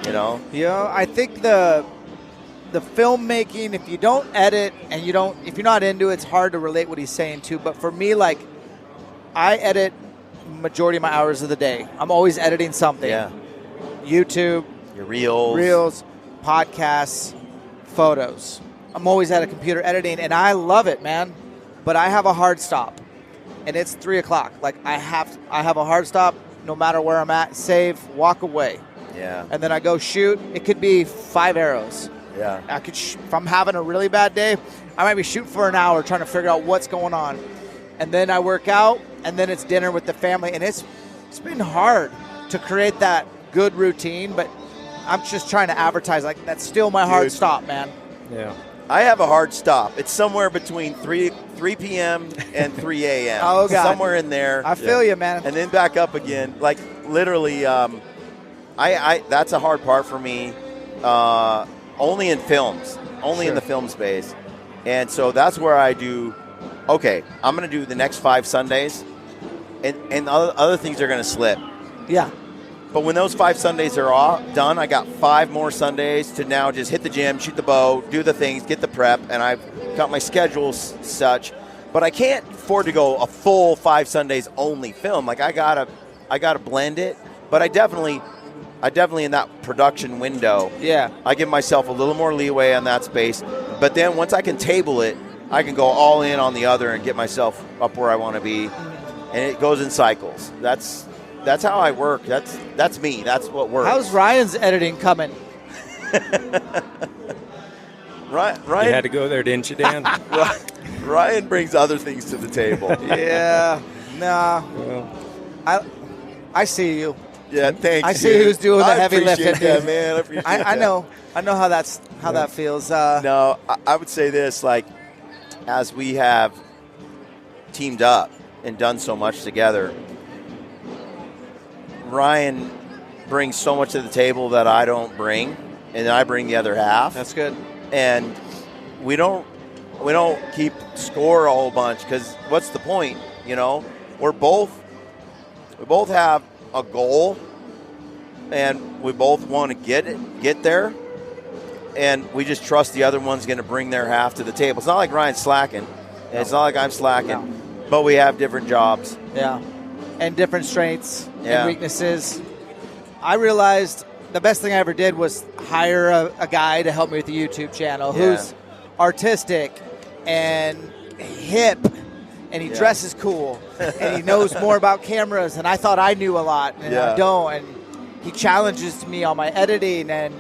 you know? Yeah, I think the filmmaking, if you don't edit and if you're not into it, it's hard to relate what he's saying to. But for me, like, I edit majority of my hours of the day. I'm always editing something. Yeah. YouTube, your reels, podcasts, photos. I'm always at a computer editing, and I love it, man. But I have a hard stop, and it's 3 o'clock. Like, I have a hard stop no matter where I'm at. Save, walk away. Yeah. And then I go shoot. It could be 5 arrows. Yeah. I could if I'm having a really bad day, I might be shooting for an hour trying to figure out what's going on. And then I work out, and then it's dinner with the family. And it's been hard to create that good routine, but I'm just trying to advertise. Like, that's still my hard stop, man. Yeah. I have a hard stop. It's somewhere between 3 p.m. and 3 a.m. Oh, God. Somewhere in there. I feel you, man. And then back up again. Like, literally, I that's a hard part for me. Only in films. Only in the film space. And so that's where I do, okay, I'm going to do the next 5 Sundays, and other things are going to slip. Yeah. But when those 5 Sundays are all done, I got 5 more Sundays to now just hit the gym, shoot the bow, do the things, get the prep, and I've got my schedule such. But I can't afford to go a full 5 Sundays only film. Like, I gotta blend it. But I definitely in that production window, I give myself a little more leeway on that space. But then once I can table it, I can go all in on the other and get myself up where I want to be. And it goes in cycles. That's how I work. That's me. That's what works. How's Ryan's editing coming? Ryan, you had to go there, didn't you, Dan? Ryan brings other things to the table. Yeah. Nah. Well, I see you. Yeah, thanks. I see who's doing the heavy lifting. Yeah, man. I appreciate that. I know how that feels. No, I would say this, like, as we have teamed up and done so much together, Ryan brings so much to the table that I don't bring, and I bring the other half. That's good. And we don't keep score a whole bunch, because what's the point? You know, we both have a goal, and we both want to get there, and we just trust the other one's going to bring their half to the table. It's not like Ryan's slacking. It's not like I'm slacking, but we have different jobs. Yeah, and different strengths and weaknesses. I realized the best thing I ever did was hire a guy to help me with the YouTube channel who's artistic and hip, and he dresses cool, and he knows more about cameras, and I thought I knew a lot, and I don't. And he challenges me on my editing, and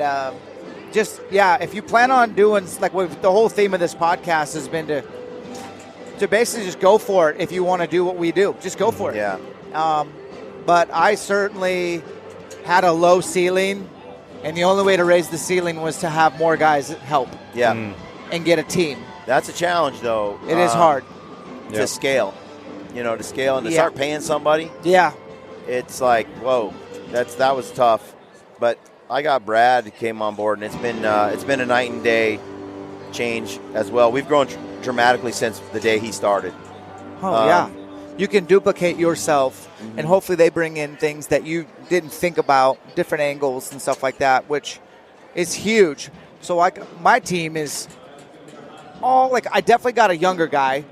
if you plan on doing, like, the whole theme of this podcast has been to basically just go for it. If you want to do what we do, just go for it. Yeah. But I certainly had a low ceiling, and the only way to raise the ceiling was to have more guys help. Yeah. And get a team. That's a challenge, though. It is hard. To scale. You know, to scale and to start paying somebody. Yeah. It's like, whoa, that was tough. But I got Brad who came on board, and it's been a night and day change as well. We've grown dramatically since the day he started. Oh, yeah. You can duplicate yourself, and hopefully they bring in things that you didn't think about, different angles and stuff like that, which is huge. So, like, my team is all, like, I definitely got a younger guy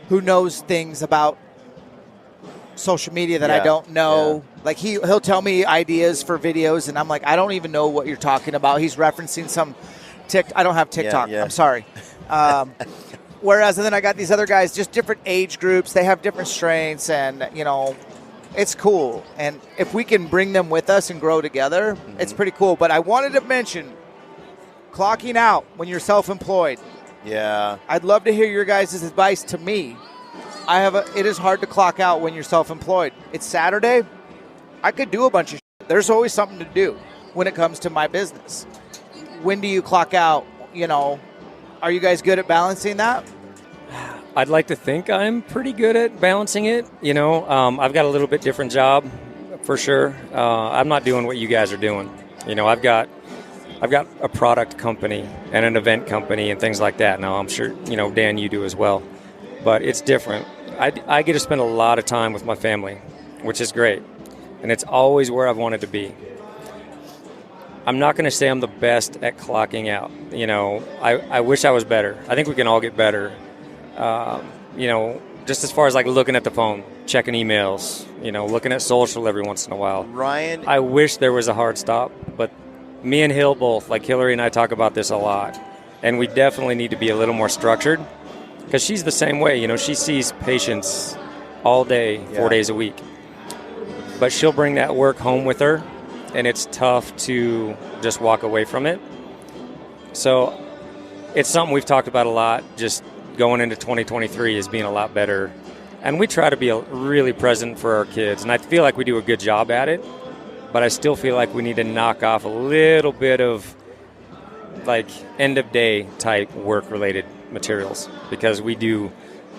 who knows things about social media that I don't know. Yeah. Like, he'll tell me ideas for videos, and I'm like, I don't even know what you're talking about. He's referencing some I don't have TikTok. I'm sorry. Whereas, and then I got these other guys, just different age groups. They have different strengths, and, you know, it's cool. And if we can bring them with us and grow together, it's pretty cool. But I wanted to mention clocking out when you're self-employed. Yeah. I'd love to hear your guys' advice to me. It is hard to clock out when you're self-employed. It's Saturday. I could do a bunch of shit. There's always something to do when it comes to my business. When do you clock out? You know, are you guys good at balancing that? I'd like to think I'm pretty good at balancing it. You know, I've got a little bit different job for sure. I'm not doing what you guys are doing. You know, I've got a product company and an event company and things like that. Now, I'm sure, you know, Dan, you do as well. but it's different. I get to spend a lot of time with my family, which is great, and it's always where I've wanted to be. I'm not going to say I'm the best at clocking out. You know, I wish I was better. I think we can all get better. You know, just as far as like looking at the phone, checking emails, you know, looking at social every once in a while. Ryan, I wish there was a hard stop, but me and Hill both, like Hillary and I talk about this a lot, and we definitely need to be a little more structured, because she's the same way. You know, she sees patients all day, 4 days a week, but she'll bring that work home with her, and it's tough to just walk away from it. So it's something we've talked about a lot, just going into 2023 is being a lot better. And we try to be really present for our kids, and I feel like we do a good job at it, but I still feel like we need to knock off a little bit of like end-of-day type work-related materials, because we do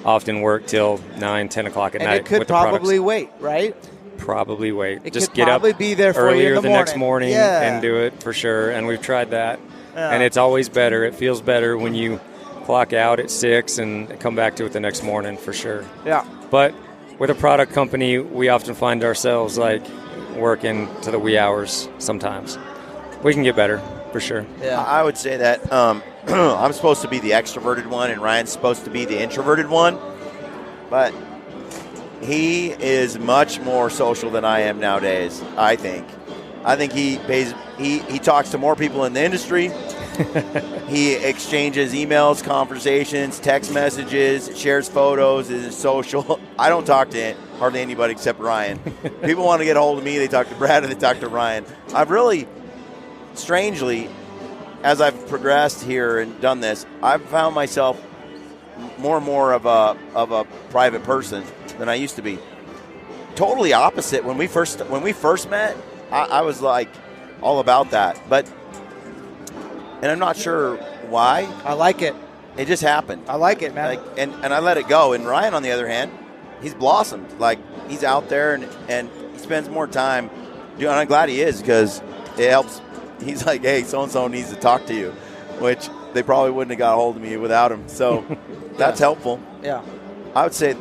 often work till 9, 10 o'clock at night. And it could probably wait, right? Probably wait. It Just could get up probably be there for you earlier in the next morning Yeah. and do it for sure. And we've tried that, Yeah. and it's always better. It feels better when you clock out at 6 and come back to it the next morning for sure. Yeah. But with a product company, we often find ourselves like working to the wee hours sometimes. We can get better for sure. Yeah. I would say that I'm supposed to be the extroverted one, and Ryan's supposed to be the introverted one, but he is much more social than I am nowadays. I think he talks to more people in the industry. He exchanges emails, conversations, text messages, shares photos, is social. I don't talk to hardly anybody except Ryan. People want to get a hold of me, they talk to Brad, or they talk to Ryan. I've really, strangely, as I've progressed here and done this, I've found myself more and more of a private person than I used to be. Totally opposite. When we first met, I was like all about that, and I'm not sure why. I like it. It just happened. I like it, man. And I let it go. And Ryan, on the other hand, he's blossomed. Like, he's out there and he spends more time doing. And I'm glad he is, because it helps. He's like, hey, so-and-so needs to talk to you, which they probably wouldn't have got a hold of me without him. So that's helpful. Yeah. I would say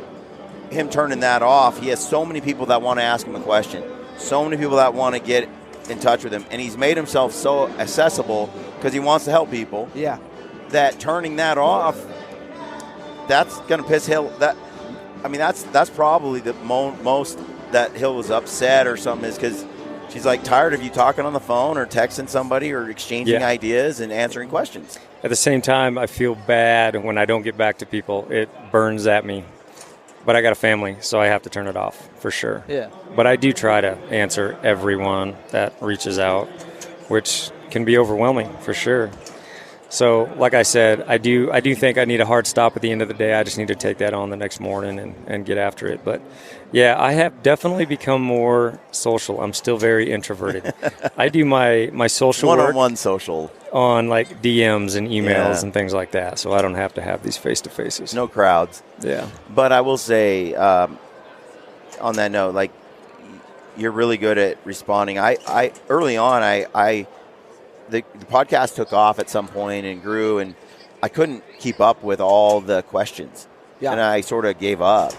him turning that off, he has so many people that want to ask him a question, so many people that want to get in touch with him, and he's made himself so accessible because he wants to help people. Yeah. That turning that off, that's going to piss Hill. That's probably the most that Hill was upset or something, is because she's like tired of you talking on the phone or texting somebody or exchanging ideas and answering questions. At the same time, I feel bad when I don't get back to people. It burns at me. But I got a family, so I have to turn it off for sure. Yeah. But I do try to answer everyone that reaches out, which can be overwhelming for sure. So, like I said, I do think I need a hard stop at the end of the day. I just need to take that on the next morning and get after it. But, yeah, I have definitely become more social. I'm still very introverted. I do my social one-on-one social on, like, DMs and emails and things like that, so I don't have to have these face-to-faces. No crowds. Yeah. But I will say, on that note, like, you're really good at responding. I early on, the podcast took off at some point and grew, and I couldn't keep up with all the questions. Yeah. And I sort of gave up.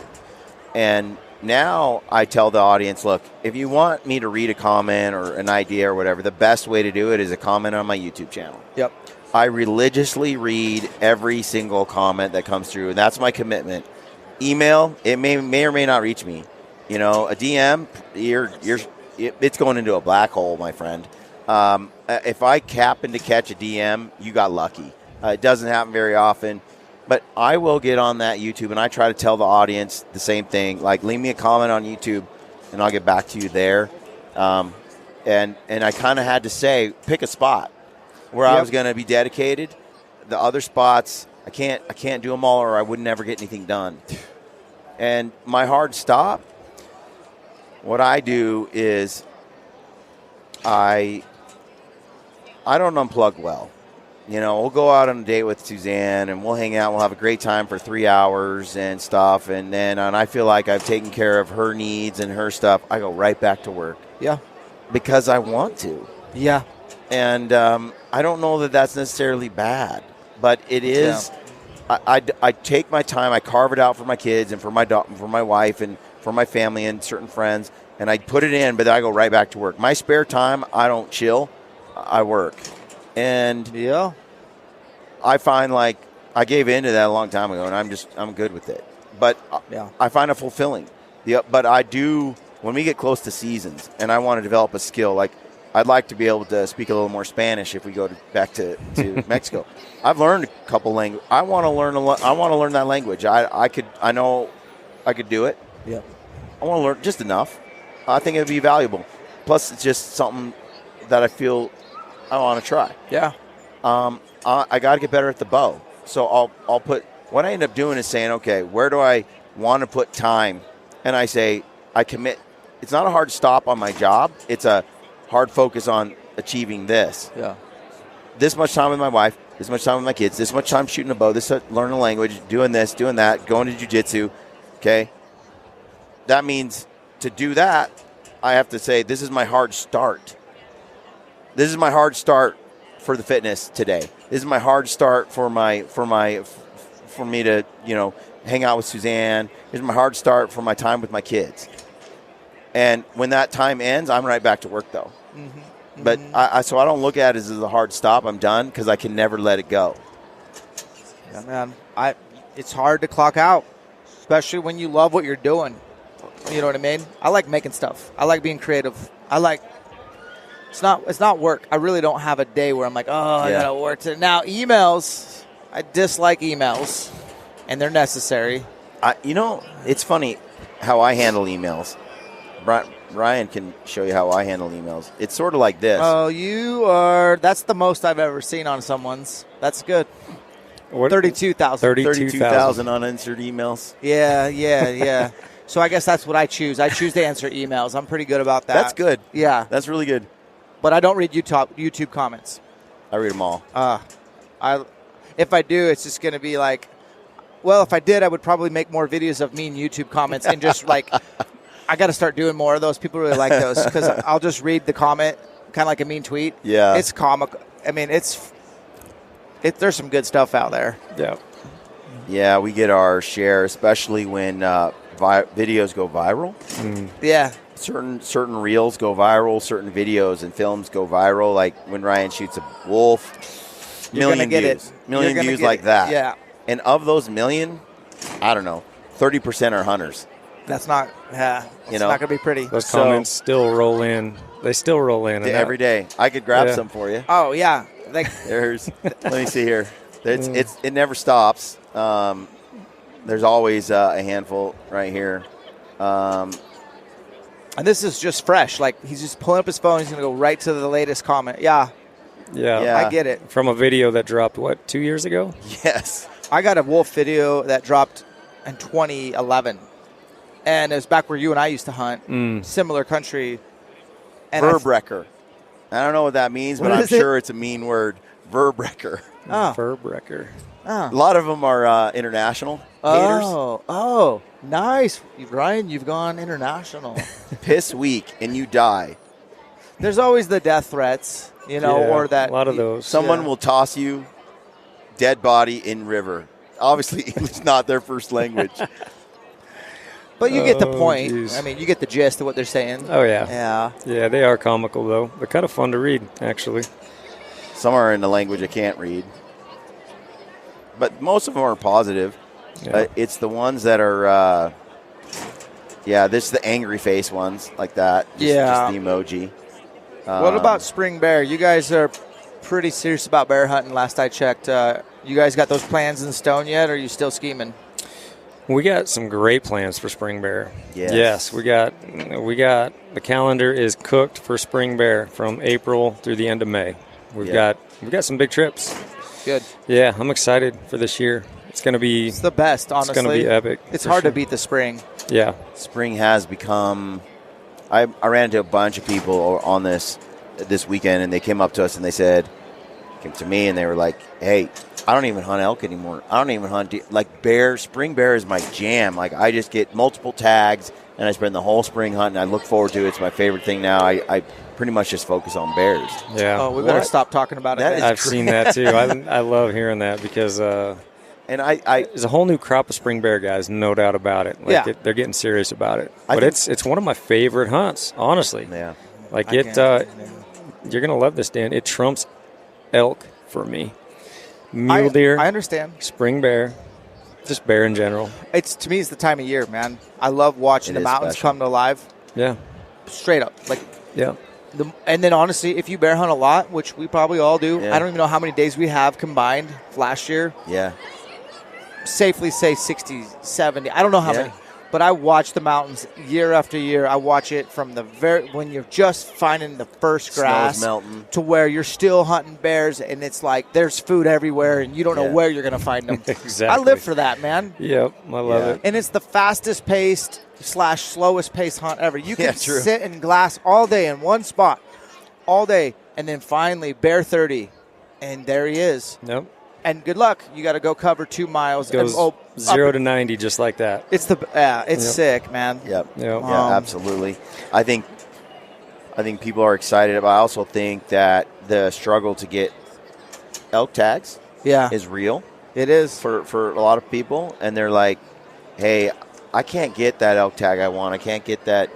And now I tell the audience, look, if you want me to read a comment or an idea or whatever, the best way to do it is a comment on my YouTube channel. Yep. I religiously read every single comment that comes through, and that's my commitment. Email, it may or may not reach me. You know, a DM, it's going into a black hole, my friend. If I happen to catch a DM, you got lucky. It doesn't happen very often, but I will get on that YouTube, and I try to tell the audience the same thing. Like, leave me a comment on YouTube, and I'll get back to you there. And I kind of had to say, pick a spot where I was going to be dedicated. The other spots, I can't do them all, or I would never get anything done. And my hard stop, what I do is I don't unplug well. You know, we'll go out on a date with Suzanne, and we'll hang out. We'll have a great time for 3 hours and stuff. And then I feel like I've taken care of her needs and her stuff. I go right back to work. Yeah. Because I want to. Yeah. And I don't know that that's necessarily bad, but it is. I take my time. I carve it out for my kids and for my wife and for my family and certain friends, and I put it in. But then I go right back to work. My spare time, I don't chill. I work, and I find like I gave in to that a long time ago, and I'm good with it. But I find it fulfilling. But I do when we get close to seasons, and I want to develop a skill. Like I'd like to be able to speak a little more Spanish if we go back to Mexico. I've learned a couple languages. I want to learn that language. I know I could do it. Yeah. I want to learn just enough. I think it'd be valuable. Plus, it's just something that I feel I want to try. Yeah. I got to get better at the bow. So I'll put what I end up doing is saying, okay, where do I want to put time? And I say I commit. It's not a hard stop on my job. It's a hard focus on achieving this. Yeah. This much time with my wife, this much time with my kids, this much time shooting a bow, this learning a language, doing this, doing that, going to jiu-jitsu, okay? That means to do that, I have to say this is my hard start. This is my hard start for the fitness today. This is my hard start for me to, hang out with Suzanne. This is my hard start for my time with my kids. And when that time ends, I'm right back to work though. Mm-hmm. But so I don't look at it as a hard stop. I'm done because I can never let it go. Yeah, man. It's hard to clock out, especially when you love what you're doing. You know what I mean? I like making stuff. I like being creative. It's not work. I really don't have a day where I'm like, I got to work today. Now, emails, I dislike emails, and they're necessary. It's funny how I handle emails. Ryan can show you how I handle emails. It's sort of like this. Oh, that's the most I've ever seen on someone's. That's good. 32,000. 32,000 unanswered emails. Yeah. So I guess that's what I choose. I choose to answer emails. I'm pretty good about that. That's good. Yeah. That's really good. But I don't read YouTube comments. I read them all. If I do, it's just going to be like, well, if I did, I would probably make more videos of mean YouTube comments and just like, I got to start doing more of those. People really like those because I'll just read the comment, kind of like a mean tweet. Yeah. It's comic. I mean, there's some good stuff out there. Yeah. Yeah, we get our share, especially when videos go viral. Mm. Yeah. Certain reels go viral, certain videos and films go viral. Like when Ryan shoots a wolf, million views like that. Yeah. And of those million, I don't know, 30% are hunters. That's not, it's not going to be pretty. Those comments still roll in. They still roll in. Every day. I could grab some for you. Oh, yeah. Let me see here. It never stops. There's always a handful right here. And this is just fresh. Like, he's just pulling up his phone. He's going to go right to the latest comment. Yeah. I get it. From a video that dropped, 2 years ago? Yes. I got a wolf video that dropped in 2011. And it was back where you and I used to hunt. Similar country. And Verbrecher. I don't know what that means, but I'm sure it's a mean word. Verbrecher. Oh. Verbrecher. Oh. A lot of them are international haters. Oh, nice. Ryan, you've gone international. Piss weak and you die. There's always the death threats, or that. A lot of those. Someone will toss you dead body in river. Obviously, English not their first language. But you get the point. Geez. I mean, you get the gist of what they're saying. Oh, yeah. Yeah. Yeah, they are comical, though. They're kind of fun to read, actually. Some are in a language I can't read. But most of them are positive. Yeah. It's the ones that are, this is the angry face ones like that. Just the emoji. What about spring bear? You guys are pretty serious about bear hunting last I checked. You guys got those plans in stone yet, or are you still scheming? We got some great plans for spring bear. Yes, we got the calendar is cooked for spring bear from April through the end of May. We've got some big trips. Good. Yeah, I'm excited for this year. It's the best, honestly. It's going to be epic. It's hard to beat the spring. Yeah. Spring has become I ran into a bunch of people on this weekend, and they came up to us and they said, came to me and they were like, hey, I don't even hunt elk anymore. I don't even hunt bear. Spring bear is my jam. Like, I just get multiple tags and I spend the whole spring hunting. I look forward to it. It's my favorite thing now. I pretty much just focus on bears. Yeah. Oh, we better stop talking about it. I've seen that too. I love hearing that because And there's a whole new crop of spring bear guys, no doubt about it. Like they're getting serious about it. But it's one of my favorite hunts, honestly. Yeah. Like you're gonna love this, Dan. It trumps elk for me. Mule deer. I understand. Spring bear. Just bear in general. To me, it's the time of year, man. I love watching the mountains come to life. Yeah. Straight up. Yeah. And then, honestly, if you bear hunt a lot, which we probably all do, I don't even know how many days we have combined last year. Yeah. Safely say 60, 70. I don't know how many. But I watch the mountains year after year. I watch it from when you're just finding the first grass to where you're still hunting bears, and it's like there's food everywhere, and you don't know where you're going to find them. Exactly. I live for that, man. Yep, I love it. And it's the fastest paced / slowest paced hunt ever. You can sit in glass all day in one spot, all day, and then finally bear 30, and there he is. Yep. And good luck. You got to go cover 2 miles. Goes 0 to 90 just like that. It's sick, man. Yep. Yeah, absolutely. I think people are excited about. I also think that the struggle to get elk tags is real. It is for a lot of people, and they're like, "Hey, I can't get that elk tag I want. I can't get that."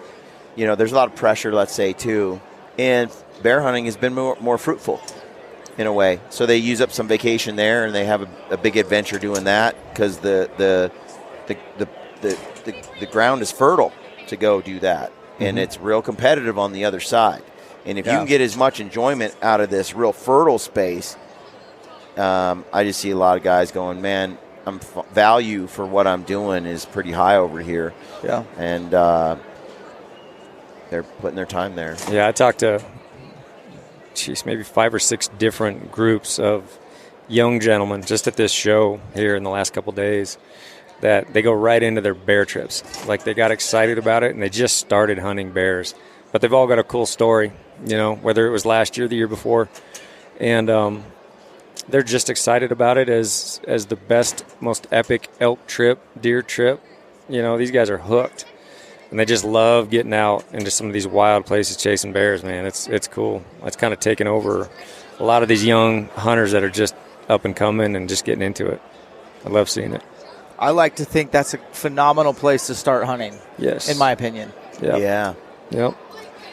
There's a lot of pressure, let's say, too. And bear hunting has been more fruitful in a way. So they use up some vacation there, and they have a big adventure doing that because the ground is fertile to go do that, and it's real competitive on the other side. And if you can get as much enjoyment out of this real fertile space, I just see a lot of guys going, man, value for what I'm doing is pretty high over here. Yeah, and they're putting their time there. Yeah, I talked to maybe 5 or 6 different groups of young gentlemen just at this show here in the last couple days that they go right into their bear trips. Like they got excited about it and they just started hunting bears. But they've all got a cool story, whether it was last year or the year before. And they're just excited about it as the best, most epic elk trip, deer trip. These guys are hooked. And they just love getting out into some of these wild places chasing bears, man. It's cool. It's kind of taken over a lot of these young hunters that are just up and coming and just getting into it. I love seeing it. I like to think that's a phenomenal place to start hunting. Yes. In my opinion. Yep. Yeah. Yep.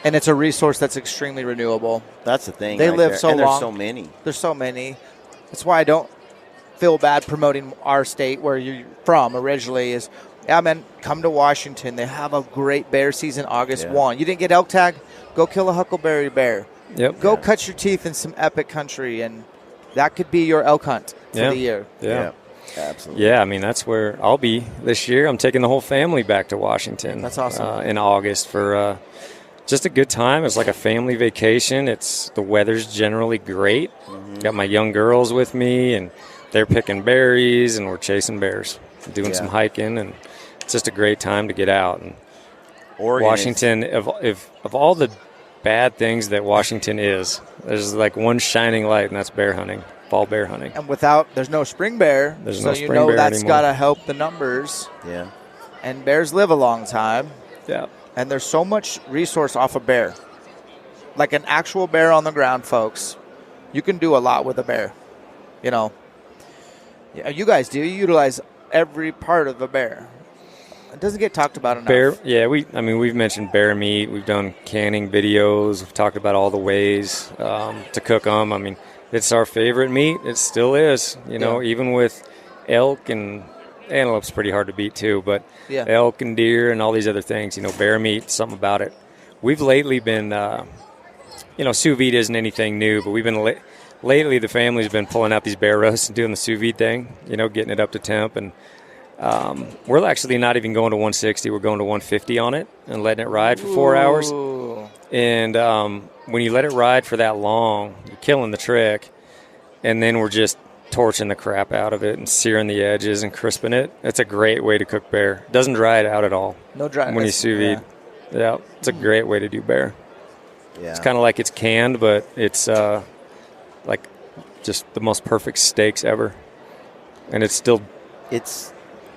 And it's a resource that's extremely renewable. That's the thing. They live so long. There's so many. There's so many. That's why I don't feel bad promoting our state where you're from originally is – yeah, man, come to Washington. They have a great bear season August 1. You didn't get elk tag? Go kill a huckleberry bear. Yep. Go cut your teeth in some epic country, and that could be your elk hunt for the year. Yeah. Absolutely. Yeah, I mean, that's where I'll be this year. I'm taking the whole family back to Washington. That's awesome. In August for just a good time. It's like a family vacation. The weather's generally great. Got my young girls with me, and they're picking berries, and we're chasing bears, doing some hiking, and it's just a great time to get out. And Oregon Washington, of all the bad things that Washington is, there's like one shining light, and that's bear hunting, fall bear hunting. And there's no spring bear, so that's got to help the numbers. Yeah. And bears live a long time. Yeah. And there's so much resource off a bear. Like an actual bear on the ground, folks. You can do a lot with a bear. Yeah, you guys do. You utilize every part of a bear. It doesn't get talked about enough. We've mentioned bear meat. We've done canning videos. We've talked about all the ways to cook them. I mean, it's our favorite meat. It still is. Even with elk and antelope's pretty hard to beat too. But elk and deer and all these other things, bear meat, something about it. We've lately been, sous vide isn't anything new, but we've been lately the family's been pulling out these bear roasts and doing the sous vide thing. Getting it up to temp and. We're actually not even going to 160. We're going to 150 on it and letting it ride for 4 hours. And when you let it ride for that long, you're killing the trick. And then we're just torching the crap out of it and searing the edges and crisping it. It's a great way to cook bear. It doesn't dry it out at all. No dry. When you sous vide. Yeah, it's a great way to do bear. Yeah. It's kind of like it's canned, but it's like just the most perfect steaks ever. And it's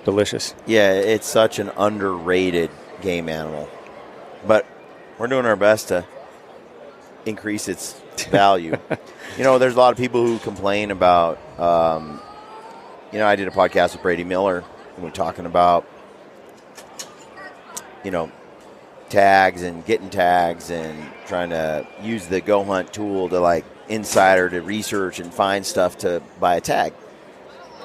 delicious. Yeah, it's such an underrated game animal. But we're doing our best to increase its value. There's a lot of people who complain about I did a podcast with Brady Miller, and we're talking about, tags and getting tags and trying to use the GOHUNT tool to, like, insider to research and find stuff to buy a tag.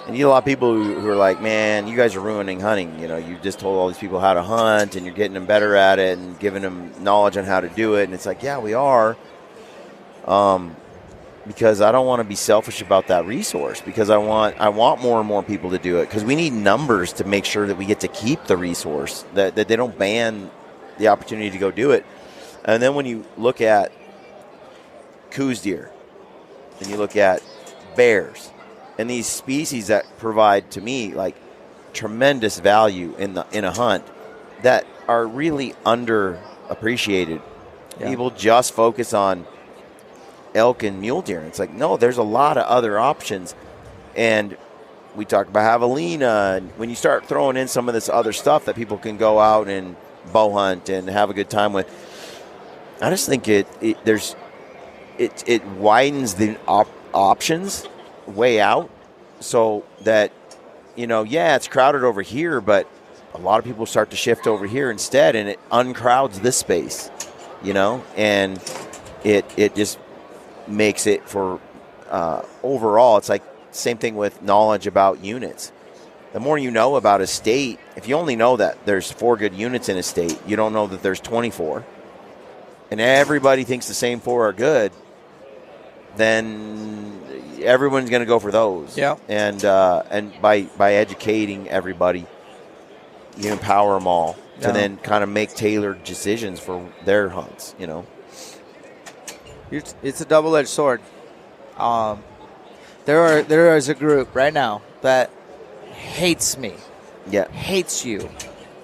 And you get a lot of people who are like, man, you guys are ruining hunting. You just told all these people how to hunt, and you're getting them better at it and giving them knowledge on how to do it. And it's like, yeah, we are. Because I don't want to be selfish about that resource, because I want more and more people to do it, because we need numbers to make sure that we get to keep the resource, that they don't ban the opportunity to go do it. And then when you look at coos deer, and you look at bears, and these species that provide, to me, like, tremendous value in a hunt, that are really underappreciated. Yeah. People just focus on elk and mule deer. And it's like, no, there's a lot of other options. And we talk about javelina. And when you start throwing in some of this other stuff that people can go out and bow hunt and have a good time with, I just think it widens the options way out, so that, it's crowded over here, but a lot of people start to shift over here instead, and it uncrowds this space, and it just makes it for overall. It's like same thing with knowledge about units. The more you know about a state, if you only know that there's 4 good units in a state, you don't know that there's 24, and everybody thinks the same 4 are good, then everyone's going to go for those. Yeah. And by educating everybody, you empower them all to then kind of make tailored decisions for their hunts. It's a double-edged sword. There is a group right now that hates me. Yeah. Hates you.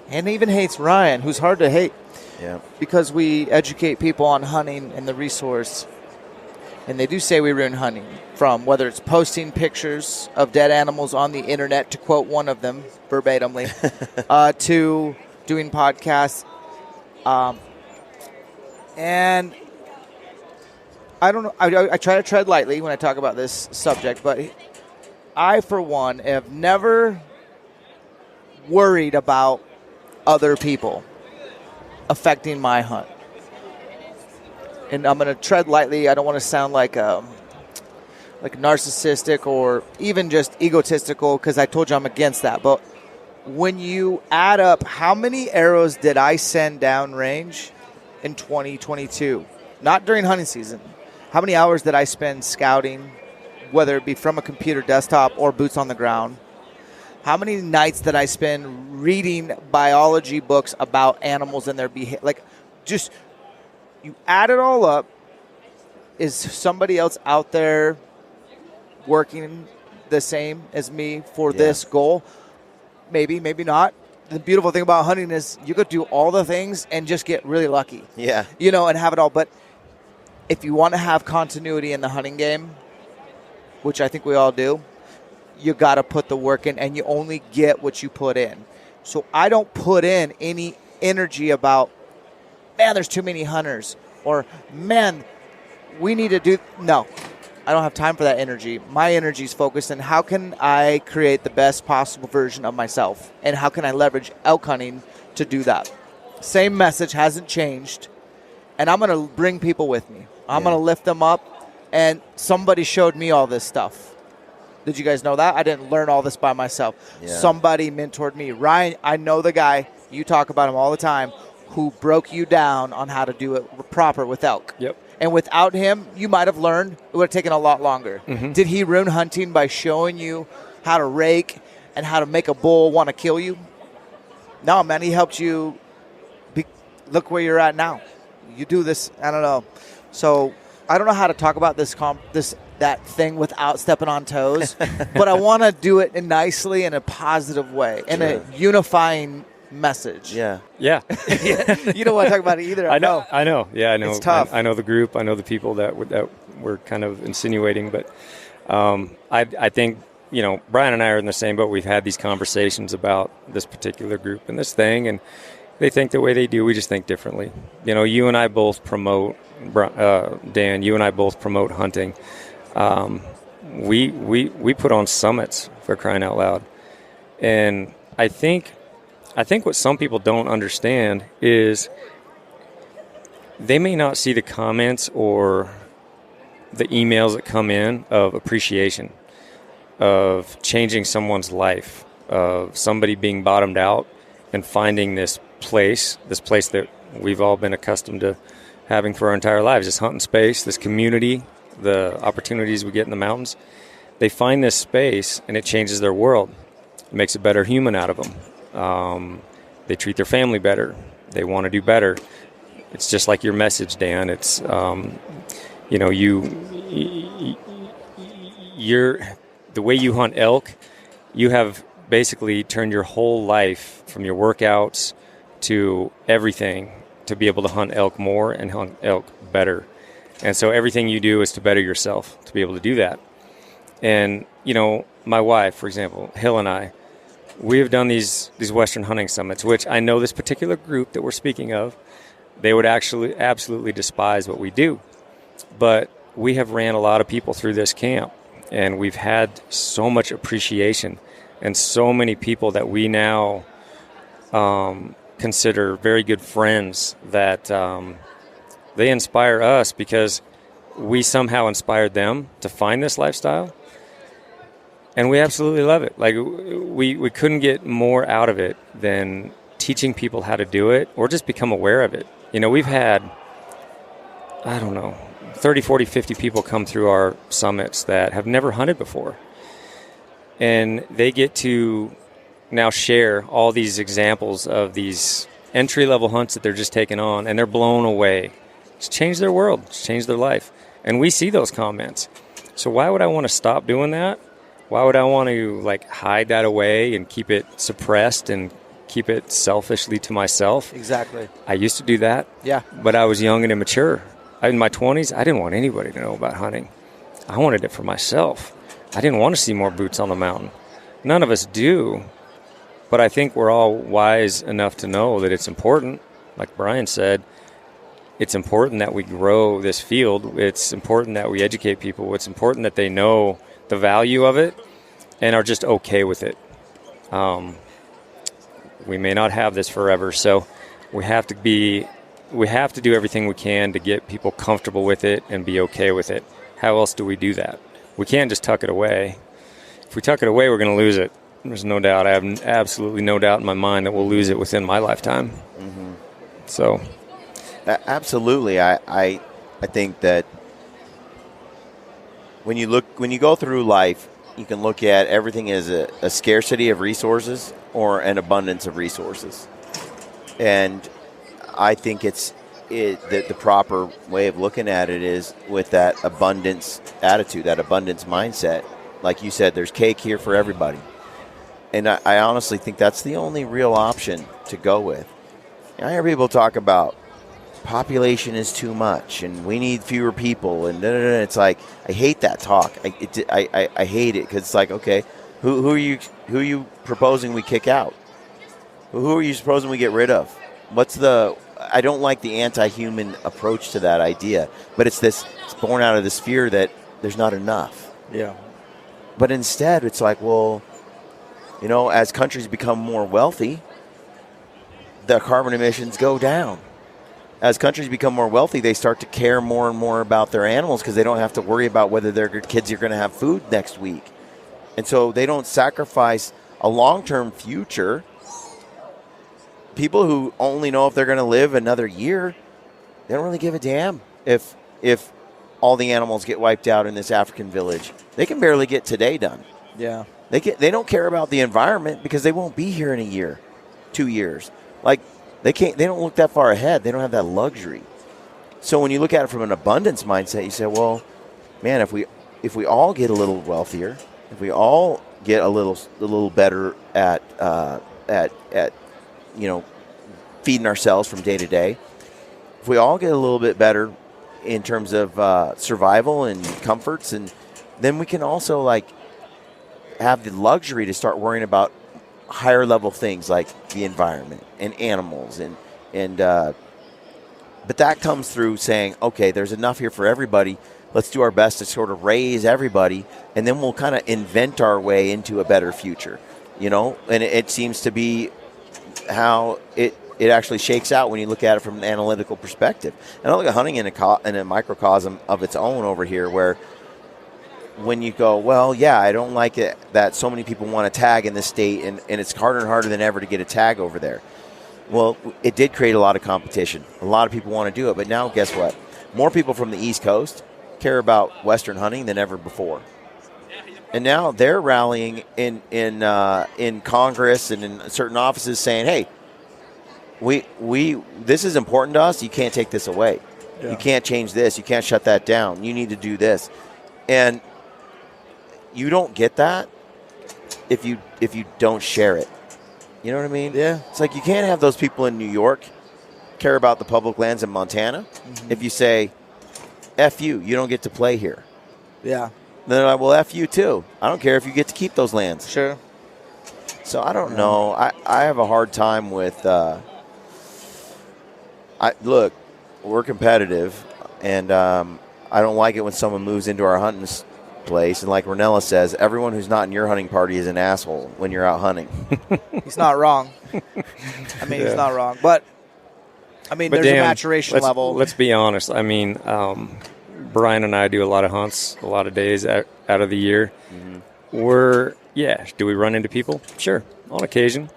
And even hates Ryan, who's hard to hate. Yeah. Because we educate people on hunting and the resource. And they do say we ruin hunting, from whether it's posting pictures of dead animals on the internet, to quote one of them verbatimly, to doing podcasts. And I don't know. I try to tread lightly when I talk about this subject, but I, for one, have never worried about other people affecting my hunt. And I'm going to tread lightly. I don't want to sound like narcissistic or even just egotistical, because I told you I'm against that. But when you add up how many arrows did I send downrange in 2022, not during hunting season, how many hours did I spend scouting, whether it be from a computer desktop or boots on the ground? How many nights did I spend reading biology books about animals and their behavior? Like, just... you add it all up. Is somebody else out there working the same as me for this goal? Maybe, maybe not. The beautiful thing about hunting is you could do all the things and just get really lucky. Yeah. And have it all. But if you want to have continuity in the hunting game, which I think we all do, you got to put the work in, and you only get what you put in. So I don't put in any energy about, man, there's too many hunters, or, man, we need to do... No, I don't have time for that energy. My energy is focused on how can I create the best possible version of myself, and how can I leverage elk hunting to do that. Same message, hasn't changed, and I'm going to bring people with me. I'm going to lift them up, and somebody showed me all this stuff. Did you guys know that? I didn't learn all this by myself. Yeah. Somebody mentored me. Ryan, I know the guy, you talk about him all the time, who broke you down on how to do it proper with elk. Yep. And without him, you might have learned. It would have taken a lot longer. Mm-hmm. Did he ruin hunting by showing you how to rake and how to make a bull want to kill you? No, man, he helped you. Look where you're at now. You do this, I don't know. So I don't know how to talk about that thing without stepping on toes, but I want to do it nicely in a positive way, in a unifying message. Yeah. You don't want to talk about it either. I know. Yeah, I know. It's tough. I know the group. I know the people that we're kind of insinuating, but I think, Brian and I are in the same boat. We've had these conversations about this particular group and this thing, and they think the way they do. We just think differently. You and I both promote, Dan, you and I both promote hunting. We put on summits for crying out loud. And I think what some people don't understand is they may not see the comments or the emails that come in of appreciation, of changing someone's life, of somebody being bottomed out and finding this place that we've all been accustomed to having for our entire lives, this hunting space, this community, the opportunities we get in the mountains. They find this space and it changes their world. It makes a better human out of them. They treat their family better. They want to do better. It's just like your message, Dan. It's, you're the way you hunt elk, you have basically turned your whole life from your workouts to everything to be able to hunt elk more and hunt elk better. And so everything you do is to better yourself to be able to do that. And, my wife, for example, Hill and I, we have done these Western hunting summits, which I know this particular group that we're speaking of, they would actually absolutely despise what we do. But we have ran a lot of people through this camp, and we've had so much appreciation and so many people that we now consider very good friends that they inspire us because we somehow inspired them to find this lifestyle. And we absolutely love it. Like, we couldn't get more out of it than teaching people how to do it or just become aware of it. We've had, 30, 40, 50 people come through our summits that have never hunted before. And they get to now share all these examples of these entry-level hunts that they're just taking on, and they're blown away. It's changed their world. It's changed their life. And we see those comments. So why would I want to stop doing that? Why would I want to hide that away and keep it suppressed and keep it selfishly to myself? Exactly. I used to do that. Yeah. But I was young and immature. In my 20s, I didn't want anybody to know about hunting. I wanted it for myself. I didn't want to see more boots on the mountain. None of us do. But I think we're all wise enough to know that it's important. Like Brian said, it's important that we grow this field. It's important that we educate people. It's important that they know the value of it and are just okay with it. We may not have this forever, so we have to do everything we can to get people comfortable with it and be okay with it. How else do we do that? We can't just tuck it away. If we tuck it away, we're going to lose it. There's no doubt. I have absolutely no doubt in my mind that we'll lose it within my lifetime. Mm-hmm. So, absolutely. I think that when you go through life, you can look at everything as a scarcity of resources or an abundance of resources. And I think the proper way of looking at it is with that abundance attitude, that abundance mindset. Like you said, there's cake here for everybody. And I honestly think that's the only real option to go with. I hear people talk about population is too much and we need fewer people and it's like, I hate that talk. I hate it because it's like, okay, who are you proposing we kick out? Who are you proposing we get rid of? I don't like the anti-human approach to that idea, but it's born out of this fear that there's not enough. Yeah. But instead it's like, well, as countries become more wealthy, the carbon emissions go down. As countries become more wealthy, they start to care more and more about their animals because they don't have to worry about whether their kids are going to have food next week. And so they don't sacrifice a long-term future. People who only know if they're going to live another year, they don't really give a damn if all the animals get wiped out in this African village. They can barely get today done. Yeah. They don't care about the environment because they won't be here in a year, 2 years. They don't look that far ahead. They don't have that luxury. So when you look at it from an abundance mindset, you say, well, man, if we all get a little wealthier, if we all get a little better at feeding ourselves from day to day, if we all get a little bit better in terms of survival and comforts, and then we can also have the luxury to start worrying about higher level things like the environment and animals and But that comes through saying, okay, there's enough here for everybody. Let's do our best to sort of raise everybody, and then we'll kind of invent our way into a better future, you know? And it seems to be how it actually shakes out when you look at it from an analytical perspective. And I look at hunting in a microcosm of its own over here, where when you go, well, yeah, I don't like it that so many people want to tag in this state, and it's harder and harder than ever to get a tag over there. Well, it did create a lot of competition. A lot of people want to do it, but now guess what? More people from the East Coast care about Western hunting than ever before. And now they're rallying in Congress and in certain offices saying, hey, we this is important to us. You can't take this away. Yeah. You can't change this. You can't shut that down. You need to do this. And you don't get that if you don't share it. You know what I mean? Yeah. It's like you can't have those people in New York care about the public lands in Montana if you say, F you, you don't get to play here. Yeah. Then they're like, well, F you too. I don't care if you get to keep those lands. Sure. So I don't know. I have a hard time with look, we're competitive, and I don't like it when someone moves into our hunting place. And like Ranella says, everyone who's not in your hunting party is an asshole when you're out hunting. He's not wrong. I mean, he's not wrong. But, I mean, there's Dan, a maturation level. Let's be honest. I mean, Brian and I do a lot of hunts, a lot of days out of the year. Do we run into people? Sure, on occasion.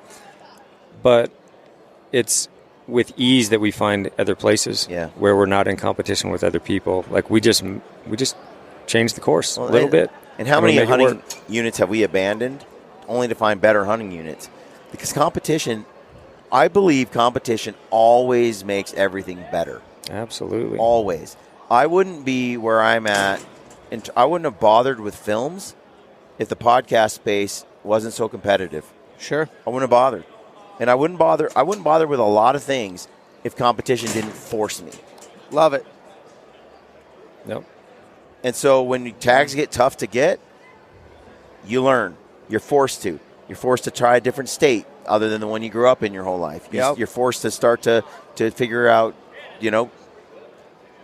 But it's with ease that we find other places where we're not in competition with other people. Like we just change the course a little bit. And how many hunting units have we abandoned only to find better hunting units? Because competition, I believe competition always makes everything better. Absolutely. Always. I wouldn't be where I'm at, and I wouldn't have bothered with films if the podcast space wasn't so competitive. Sure. I wouldn't have bothered. And I wouldn't bother with a lot of things if competition didn't force me. Love it. Yep. And so when tags get tough to get, you learn. You're forced to. You're forced to try a different state other than the one you grew up in your whole life. You're forced to start to figure out,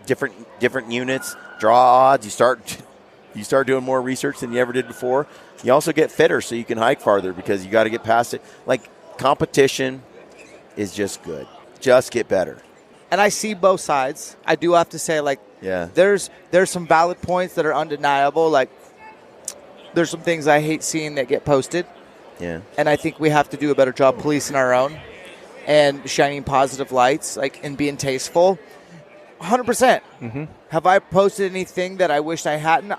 different units, draw odds. You start doing more research than you ever did before. You also get fitter so you can hike farther because you got to get past it. Like, competition is just good. Just get better. And I see both sides. I do have to say, there's some valid points that are undeniable. Like, there's some things I hate seeing that get posted. Yeah. And I think we have to do a better job policing our own and shining positive lights, and being tasteful. 100%. Mm-hmm. Have I posted anything that I wished I hadn't?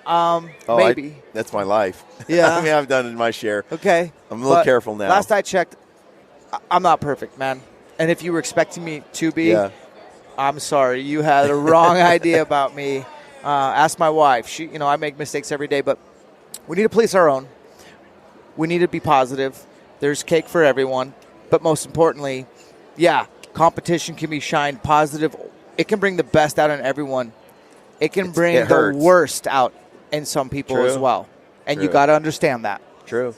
Maybe. That's my life. Yeah. I mean, I've done it in my share. Okay. I'm a little careful now. Last I checked, I'm not perfect, man. And if you were expecting me to be, I'm sorry. You had a wrong idea about me. Ask my wife. She, I make mistakes every day, but we need to police our own. We need to be positive. There's cake for everyone. But most importantly, competition can be shined positive. It can bring the best out in everyone. It can bring the worst out in some people as well. And you got to understand that. True.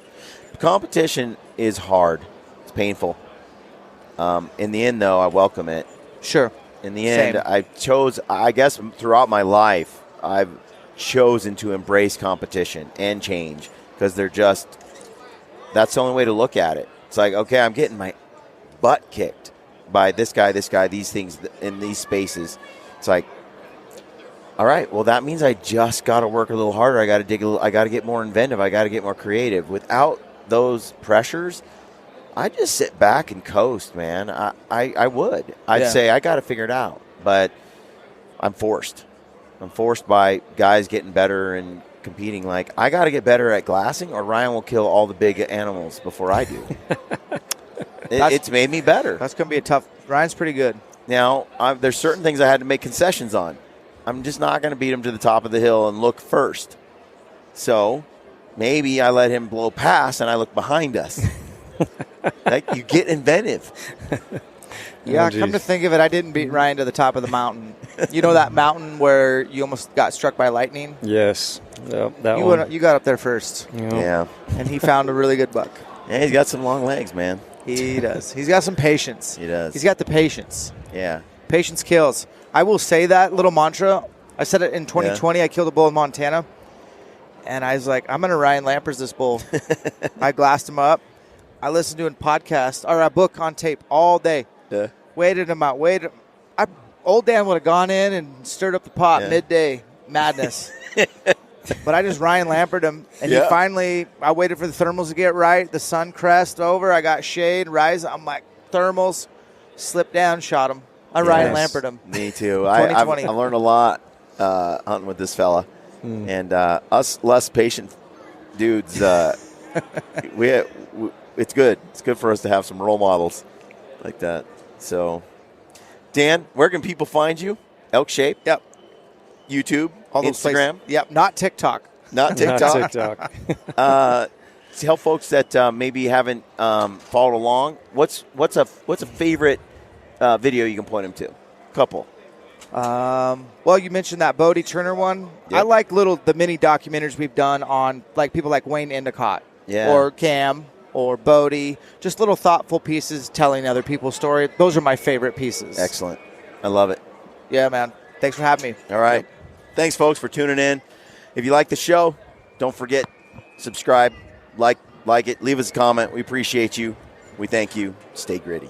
Competition is hard. It's painful. In the end, though, I welcome it. Sure. In the end, I guess throughout my life, I've chosen to embrace competition and change because that's the only way to look at it. It's like, okay, I'm getting my butt kicked by this guy, these things in these spaces. It's like, all right, well, that means I just got to work a little harder. I got to dig a little. I got to get more inventive. I got to get more creative. Without those pressures, I just sit back and coast, man. I would. I'd say I got to figure it out, but I'm forced. I'm forced by guys getting better and competing. Like, I got to get better at glassing, or Ryan will kill all the big animals before I do. It's made me better. That's going to be a tough. Ryan's pretty good. Now, there's certain things I had to make concessions on. I'm just not going to beat him to the top of the hill and look first. So maybe I let him blow past and I look behind us. Like, you get inventive. Come to think of it, I didn't beat Ryan to the top of the mountain. You know that mountain where you almost got struck by lightning? Yes. Yep, you got up there first. Yep. Yeah. And he found a really good buck. Yeah, he's got some long legs, man. He does. He's got some patience. He does. He's got the patience. Yeah. Patience kills. I will say that little mantra. I said it in 2020. I killed a bull in Montana. And I was like, I'm going to Ryan Lampers this bull. I glassed him up. I listened to a podcast or a book on tape all day. Yeah. Waited him out. Old Dan would have gone in and stirred up the pot midday madness. But I just Ryan Lampered him. And he finally, I waited for the thermals to get right. The sun crest over. I got shade, rise. I'm like, thermals, slip down, shot him. I Ryan Lampered him. Me too. I learned a lot hunting with this fella. And us less patient dudes, it's good. It's good for us to have some role models like that. So, Dan, where can people find you? Elkshape? Yep. YouTube? All those Instagram? Places. Yep. Not TikTok. Not TikTok. To help folks that maybe haven't followed along, what's a favorite video you can point them to? Couple. Well, you mentioned that Bodie Turner one. Yep. I like the mini documentaries we've done on like people like Wayne Endicott or Cam or Bodie. Just little thoughtful pieces telling other people's story. Those are my favorite pieces. Excellent. I love it. Yeah, man. Thanks for having me. All right. Yep. Thanks, folks, for tuning in. If you like the show, don't forget, subscribe, like it, leave us a comment. We appreciate you. We thank you. Stay gritty.